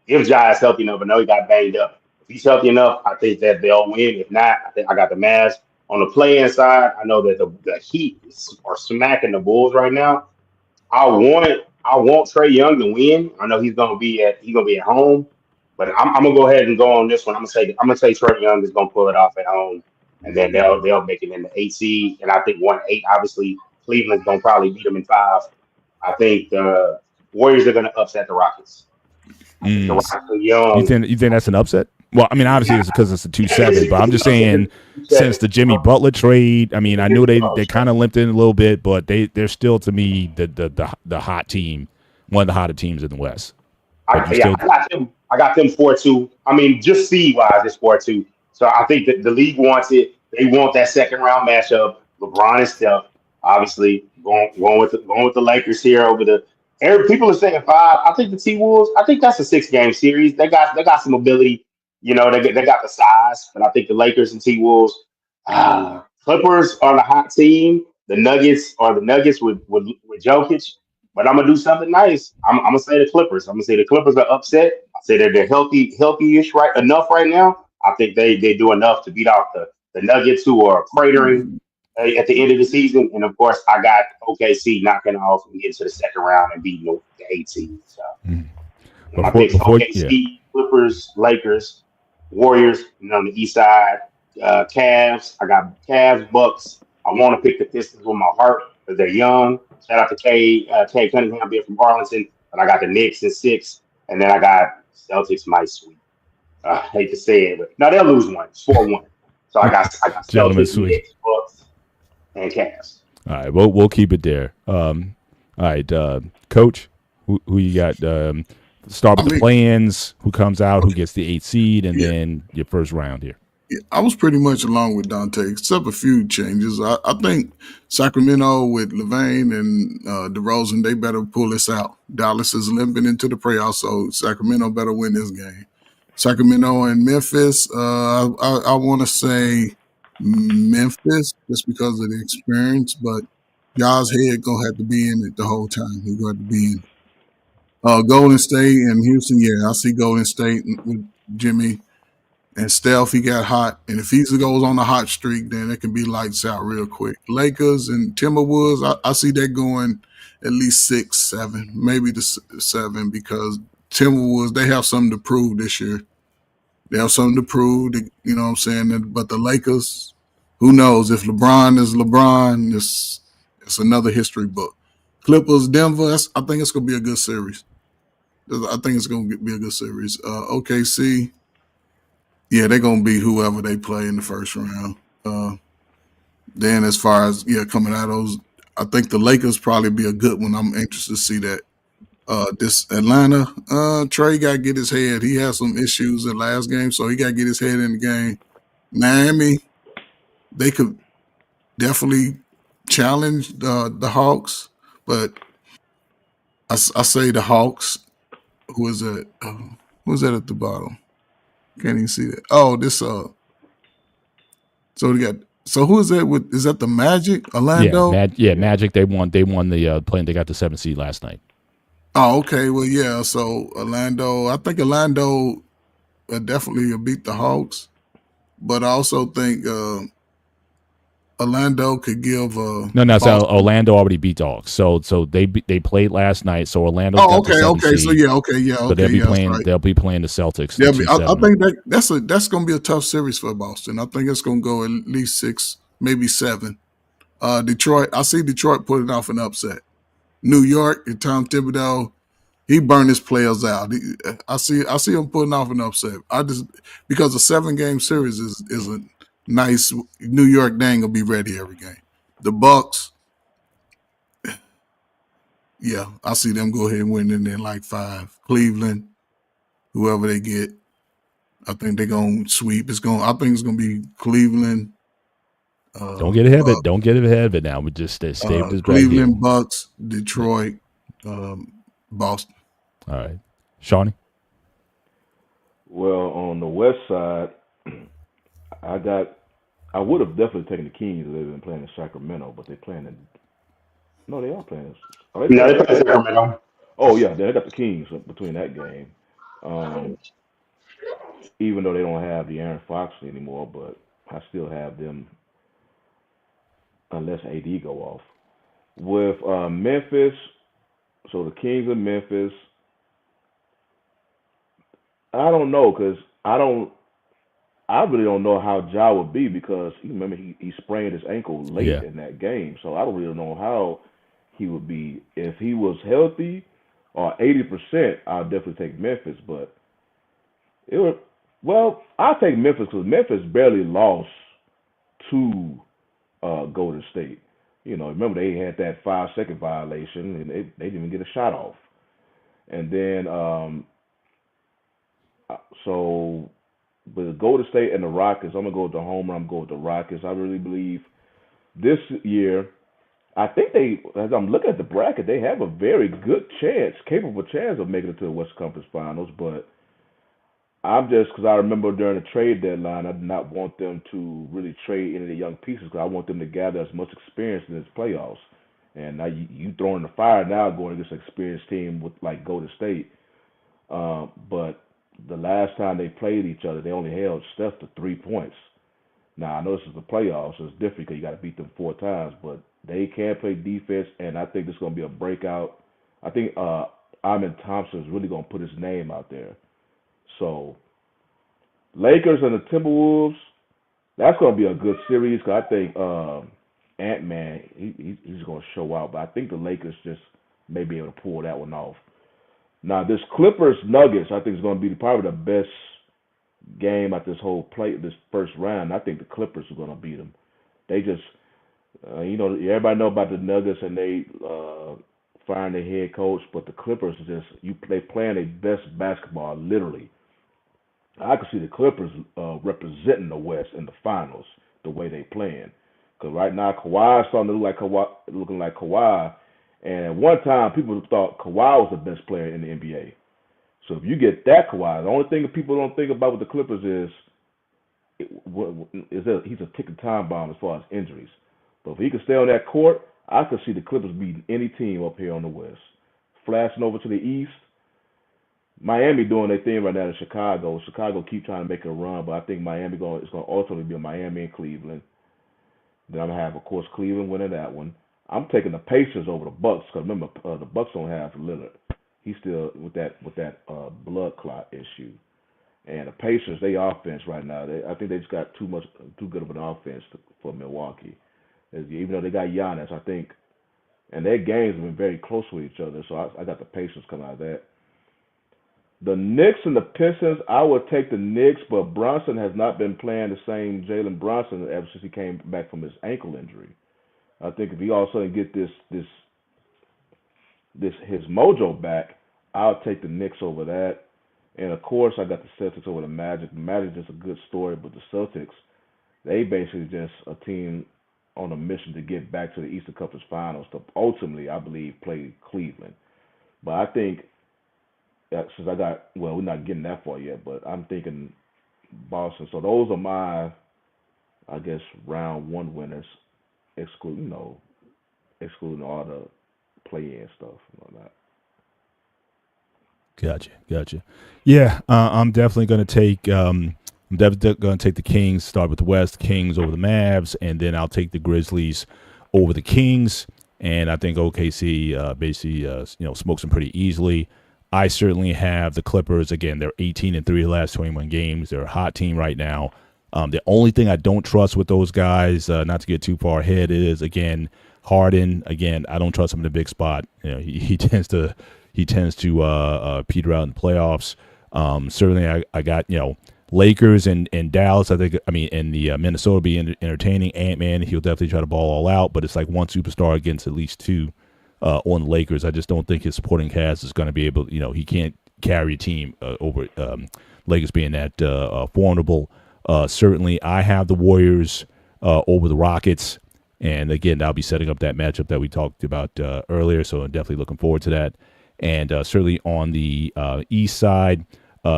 If Ja is healthy enough, I know he got banged up. If he's healthy enough, I think that they'll win. If not, I think I got the Mavs. On the play-in side, I know that the Heat are smacking the Bulls right now. I want I want Trey Young to win. I know he's gonna be at home, but I'm gonna go ahead and go on this one. I'm gonna say Trey Young is gonna pull it off at home, and then they'll make it in the 8 seed. And I think 1-8. Obviously, Cleveland's gonna probably beat them in 5. I think the Warriors are gonna upset the Rockets. I think the Mm. Rockets are young. You think that's an upset? Well, I mean, obviously it's because it's a 2-7, but I'm just saying since the Jimmy Butler trade, I mean, I knew they kind of limped in a little bit, but they're still to me the hot team, one of the hotter teams in the West. But you still, I got them. I got them 4-2. I mean, just seed wise, it's 4-2. So I think that the league wants it. They want that second round matchup. LeBron and Steph, obviously going with the Lakers here over the. People are saying 5. I think the T Wolves. I think that's a 6 game series. They got some ability. They got the size, but I think the Lakers and T Wolves. Clippers are the hot team. The Nuggets are the Nuggets with Jokic. But I'm gonna do something nice. I'm gonna say the Clippers. I'm gonna say the Clippers are upset. I say that they're healthy-ish right enough right now. I think they do enough to beat off the Nuggets, who are cratering at the end of the season. And of course, I got OKC knocking off and getting to the second round and beating the 8 seed. So my picks: yeah, OKC, Clippers, Lakers, Warriors. On the East side, Cavs. I got Cavs, Bucks. I want to pick the Pistons with my heart because they're young. Shout out to Kay Cunningham being from Arlington. But I got the Knicks in 6, and then I got Celtics might sweep. I hate to say it, but no, they'll lose one. It's 4-1. So I got Gentlemen Celtics, sweep. Knicks, Bucks, and Cavs. All right, we'll keep it there. All right, Coach, who you got? Start with the plans. Who comes out? Who gets the 8 seed, and then your first round here. I was pretty much along with Dante, except a few changes. I think Sacramento with Levain and DeRozan, they better pull this out. Dallas is limping into the playoffs, so Sacramento better win this game. Sacramento and Memphis, I want to say Memphis just because of the experience, but y'all's head going to have to be in it the whole time. He's going to have to be in. Golden State and Houston, yeah, I see Golden State with Jimmy. And Steph, he got hot. And if he goes on a hot streak, then it can be lights out real quick. Lakers and Timberwolves, I see that going at least 6, 7, maybe the 7, because Timberwolves, they have something to prove this year. They have something to prove, you know what I'm saying? But the Lakers, who knows? If LeBron is LeBron, it's another history book. Clippers, Denver, I think it's going to be a good series. I think it's going to be a good series. OKC, yeah, they're going to beat whoever they play in the first round. Then as far as, coming out of those, I think the Lakers probably be a good one. I'm interested to see that. This Atlanta, Trey got to get his head. He had some issues in last game, so he got to get his head in the game. Miami, they could definitely challenge the Hawks, but I say the Hawks. Who is that? Who's that at the bottom? Can't even see that. Oh, this so we got. So who is that with? Is that the Magic? Orlando? Yeah, Magic. They won the play. They got the 7 seed last night. Oh, okay. Well, yeah. So Orlando. I think Orlando definitely will beat the Hawks, but I also think Orlando could give. No. So Orlando already beat the Hawks. So they played last night. So Orlando. Oh, okay. So yeah. So they'll be playing. Right. They'll be playing the Celtics. I think that's going to be a tough series for Boston. I think it's going to go at least 6, maybe 7. Detroit. I see Detroit putting off an upset. New York and Tom Thibodeau, he burned his players out. I see him putting off an upset. Because a 7-game series is a nice. New York, they ain't gonna be ready every game. The Bucks, yeah, I see them go ahead and win in there like 5. Cleveland, whoever they get, I think they're gonna sweep. I think it's gonna be Cleveland. Don't get ahead of it. Don't get ahead of it now. We just stay with this Cleveland, Bucks, Detroit, Boston. All right, Shawnee. Well, on the West side, I would have definitely taken the Kings if they've been playing in Sacramento, but they're playing in. No, they are playing. No, they play Sacramento. Oh yeah, they got the Kings between that game. Even though they don't have the Aaron Fox anymore, but I still have them unless AD go off. With Memphis, So the Kings of Memphis. I don't know because I really don't know how Ja would be because you remember he sprained his ankle late Yeah. in that game, so I don't really know how he would be if he was healthy or 80%. I'll definitely take Memphis, but it would. Well, I'll take Memphis because Memphis barely lost to Golden State. You know, remember they had that 5-second violation and they didn't even get a shot off, and then so with the Golden State and the Rockets, I'm gonna go with the Homer. I'm going with the Rockets. I really believe this year. I think they, as I'm looking at the bracket, they have a very good chance, capable chance of making it to the West Conference Finals. But I'm just because I remember during the trade deadline, I did not want them to really trade any of the young pieces because I want them to gather as much experience in this playoffs. And now you throwing the fire now going against an experienced team with like Golden State. But the last time they played each other, they only held Steph to 3 points. Now I know this is the playoffs, so it's different because you got to beat them 4 times, but they can play defense, and I think this is going to be a breakout. I think Amin Thompson is really going to put his name out there. So Lakers and the Timberwolves, that's going to be a good series because I think Ant-Man, he's going to show out, but I think the Lakers just may be able to pull that one off. Now, this Clippers Nuggets, I think is going to be probably the best game at this this first round. I think the Clippers are going to beat them. They just, everybody know about the Nuggets and they firing their head coach, but the Clippers are they playing their best basketball, literally. I can see the Clippers representing the West in the finals the way they playing. Because right now Kawhi is starting to looking like Kawhi. And at one time, people thought Kawhi was the best player in the NBA. So if you get that Kawhi, the only thing that people don't think about with the Clippers is that he's a ticking time bomb as far as injuries. But if he can stay on that court, I could see the Clippers beating any team up here on the West. Flashing over to the East, Miami doing their thing right now in Chicago. Chicago keep trying to make a run, but I think Miami it's going to ultimately be a Miami and Cleveland. Then I'm going to have, of course, Cleveland winning that one. I'm taking the Pacers over the Bucks because remember the Bucks don't have Lillard. He's still with that blood clot issue. And the Pacers, they offense right now. I think they just got too good of an offense for Milwaukee. Even though they got Giannis, I think, and their games have been very close with each other. So I got the Pacers coming out of that. The Knicks and the Pistons, I would take the Knicks, but Brunson has not been playing the same Jalen Brunson ever since he came back from his ankle injury. I think if he all of a sudden get his mojo back, I'll take the Knicks over that. And of course, I got the Celtics over the Magic. The Magic is a good story, but the Celtics, they basically just a team on a mission to get back to the Eastern Conference Finals to ultimately, I believe, play Cleveland. But I think since we're not getting that far yet, but I'm thinking Boston. So those are my, I guess, round one winners. Excluding all the play-in stuff and all that. Gotcha. Yeah, I'm definitely going to take. I'm definitely going to take the Kings. Start with the West, Kings over the Mavs, and then I'll take the Grizzlies over the Kings. And I think OKC basically, smokes them pretty easily. I certainly have the Clippers. Again, they're 18-3 the last 21 games. They're a hot team right now. The only thing I don't trust with those guys, not to get too far ahead, is again Harden. Again, I don't trust him in a big spot. He tends to peter out in the playoffs. Certainly, I got Lakers and Dallas. And the Minnesota be entertaining. Ant-Man, he'll definitely try to ball all out, but it's like one superstar against at least two on the Lakers. I just don't think his supporting cast is going to be able. He can't carry a team over Lakers being that formidable. Certainly, I have the Warriors over the Rockets. And again, I'll be setting up that matchup that we talked about earlier. So I'm definitely looking forward to that. And certainly on the East side,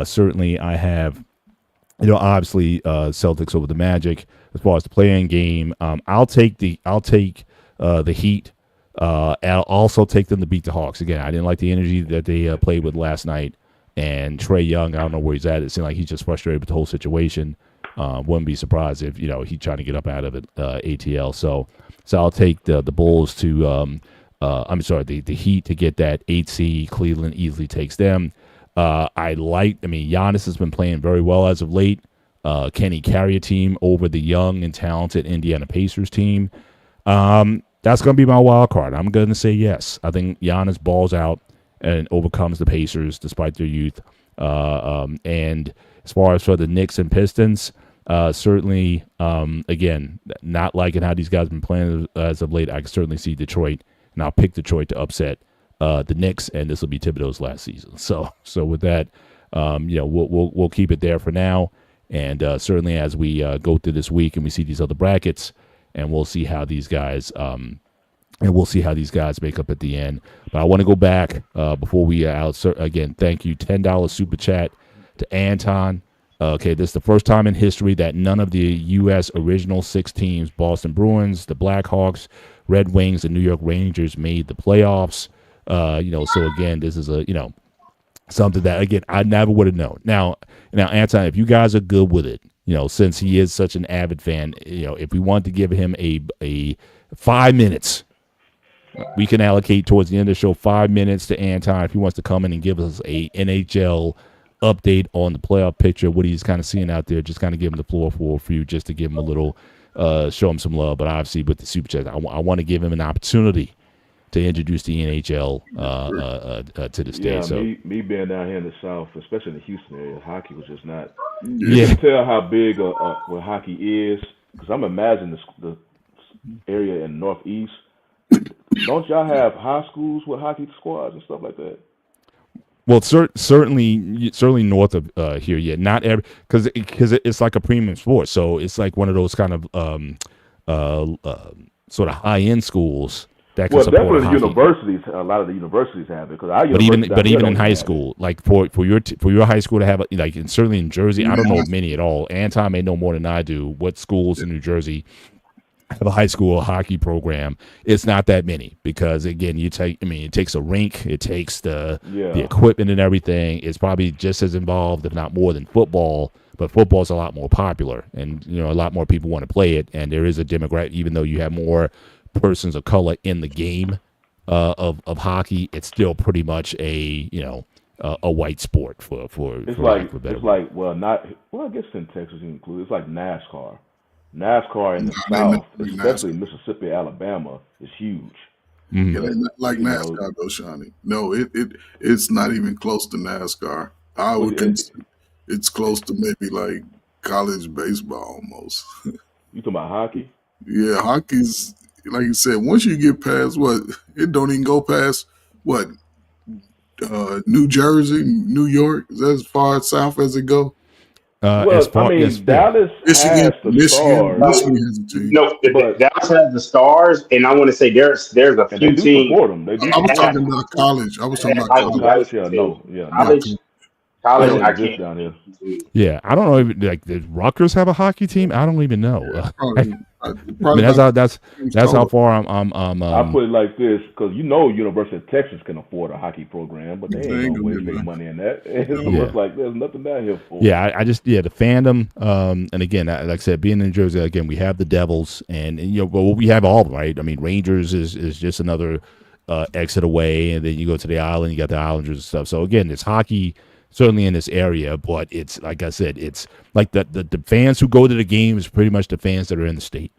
certainly I have, obviously Celtics over the Magic. As far as the play-in game, I'll take the Heat. I'll also take them to beat the Hawks. Again, I didn't like the energy that they played with last night. And Trae Young, I don't know where he's at. It seemed like he's just frustrated with the whole situation. Wouldn't be surprised if he's trying to get up out of it ATL. So I'll take the Bulls to I'm sorry, the Heat to get that 8 seed. Cleveland easily takes them. Giannis has been playing very well as of late. Can he carry a team over the young and talented Indiana Pacers team? That's going to be my wild card. I'm going to say yes. I think Giannis balls out and overcomes the Pacers despite their youth. And as far as for the Knicks and Pistons, certainly, again, not liking how these guys have been playing as of late. I can certainly see Detroit, and I'll pick Detroit to upset the Knicks, and this will be Thibodeau's last season. So with that, we'll keep it there for now. And certainly as we go through this week and we see these other brackets, and we'll see how these guys make up at the end. But I want to go back before we out. Again, thank you, $10 super chat to Anton. Okay, this is the first time in history that none of the U.S. original 6 teams, Boston Bruins, the Blackhawks, Red Wings, and New York Rangers, made the playoffs. So again, this is something that, again, I never would have known. Now, Anton, if you guys are good with it, since he is such an avid fan, if we want to give him a 5 minutes, we can allocate towards the end of the show 5 minutes to Anton if he wants to come in and give us a NHL update on the playoff picture, what he's kind of seeing out there. Just kind of give him the floor for you, just to give him a little, show him some love. But obviously with the super chat, I want to give him an opportunity to introduce the NHL to the state. Yeah, so me being down here in the South, especially in the Houston area, hockey was just not. Yeah. You can tell how big what hockey is, because I'm imagining the area in Northeast. Don't y'all have high schools with hockey squads and stuff like that? Well, certainly north of here, yeah. Not every, because it's like a premium sport, so it's like one of those kind of sort of high end schools that can support definitely hockey. Universities. A lot of the universities have it, because But even in high school, like for your high school to have and certainly in Jersey, I don't know of many at all. Anton may know more than I do. What schools in New Jersey have a high school hockey program? It's not that many, because again, it takes a rink, it takes the equipment and everything. It's probably just as involved, if not more, than football. But football's a lot more popular, and a lot more people want to play it. And there is a demographic, even though you have more persons of color in the game of hockey, it's still pretty much a white sport for I guess in Texas included. It's like NASCAR. NASCAR in the South, especially Mississippi, Alabama, is huge. Mm-hmm. Like NASCAR, though, Shawnee. No, it's not even close to NASCAR. I would consider it's close to maybe like college baseball almost. You talking about hockey? Yeah, hockey's, like you said, once you get past it don't even go past New Jersey, New York. Is that as far south as it go? Dallas has the Stars. Michigan has a team. No, Dallas has the Stars, and I want to say there's a And few they do teams. support them. They do I was support talking them. about college. I was talking about College. college. College, I Just can't. down here. Yeah, I don't know. Does Rutgers have a hockey team? I don't even know. Probably That's how far I'm. I put it like this, because University of Texas can afford a hockey program, but they ain't gonna waste their money in that. It looks like there's nothing down here for. Yeah, I just the fandom. And again, like I said, being in Jersey, again, we have the Devils, and we have all of them, right? I mean, Rangers is just another exit away, and then you go to the island, you got the Islanders and stuff. So again, it's hockey. Certainly in this area, but it's like I said, it's like the fans who go to the game is pretty much the fans that are in the state.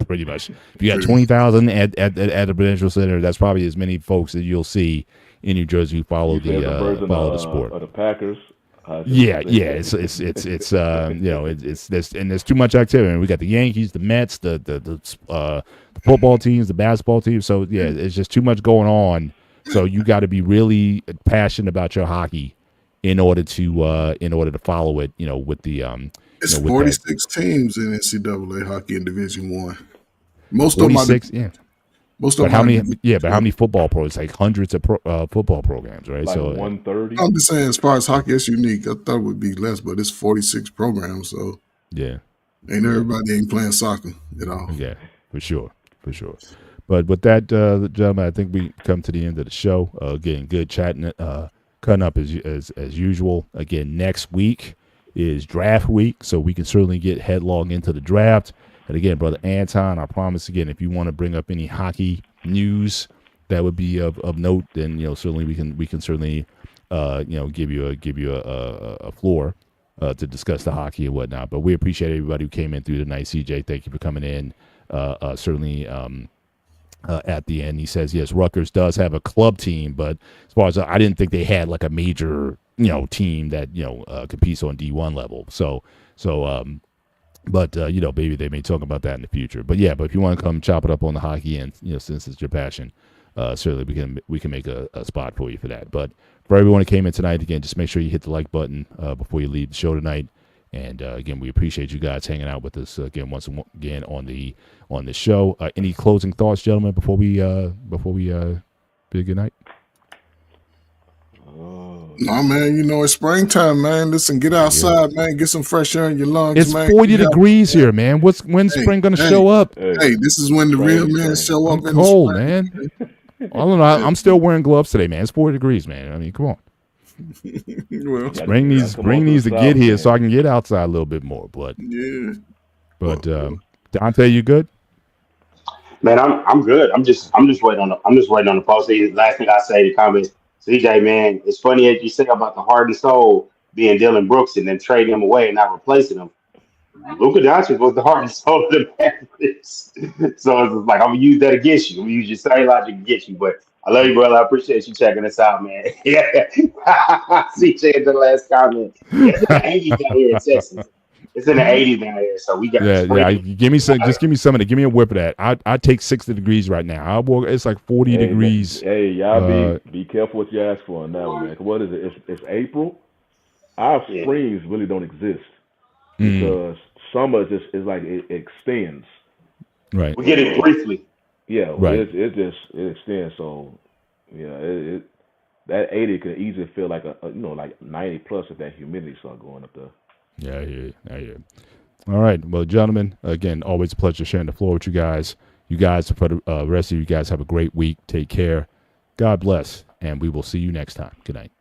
Pretty much, if you got 20,000 at the Prudential Center, that's probably as many folks that you'll see in New Jersey who follow the sport. Of the Packers. It's there's too much activity. And we got the Yankees, the Mets, the football teams, the basketball teams. So yeah, it's just too much going on. So you got to be really passionate about your hockey in order to follow it, with the it's 46 teams in NCAA hockey in Division One. Most of them are 46, yeah. Most of But them how many football pros? Like hundreds of football programs, right? Like So 130. I'm just saying, as far as hockey, it's unique. I thought it would be less, but it's 46 programs, so yeah, ain't everybody ain't playing soccer at all. yeah, for sure. But with that, gentlemen, I think we come to the end of the show. Again, good chatting. Cutting up as usual. Again, next week is draft week, so we can certainly get headlong into the draft. And again, brother Anton, I promise again, if you want to bring up any hockey news that would be of note, then certainly we can certainly give you a floor to discuss the hockey and whatnot. But we appreciate everybody who came in through tonight. CJ, thank you for coming in. Certainly. At the end, he says, yes, Rutgers does have a club team, but as far as I didn't think they had like a major, team that, competes on D1 level. But maybe they may talk about that in the future. But yeah, but if you want to come chop it up on the hockey end, since it's your passion, certainly we can make a spot for you for that. But for everyone who came in tonight, again, just make sure you hit the like button before you leave the show tonight. And again, we appreciate you guys hanging out with us again once again on the show. Any closing thoughts, gentlemen, before we bid good night? No, man, it's springtime, man. Listen, get outside, man. Get some fresh air in your lungs, it's man. 40 degrees here, man. When's spring gonna show up? Hey, this is when the real men show up. I'm cold, man. I don't know. I'm still wearing gloves today, man. It's 40 degrees, man. I mean, come on. Well, spring needs to get here so I can get outside a little bit more. But yeah. But Dante, you good? Man, I'm good. I'm just waiting on the postseason. Last thing I say to comments, CJ, man, it's funny as you say about the heart and soul being Dylan Brooks and then trading him away and not replacing him. Luka Doncic was the heart and soul of the Mavericks. So it's like I'm gonna use that against you. I'm gonna use your same logic against you. But I love you, brother. I appreciate you checking us out, man. Yeah. CJ in the last comment. It's in the 80s down here in Texas. It's in the 80s down here, so we got. Yeah. Give me some. Just give me some of it. Give me a whip of that. I take 60 degrees right now. It's like 40 degrees. Hey, y'all be careful what you ask for on that one, man. What is it? It's April. Our springs really don't exist because summer just is like it extends. Right. We get it briefly. Yeah. Right. It extends. So yeah, that 80 could easily feel like like 90 plus if that humidity start going up there. Yeah, I hear you. All right. Well, gentlemen, again, always a pleasure sharing the floor with you guys. You guys, for the rest of you guys, have a great week. Take care. God bless. And we will see you next time. Good night.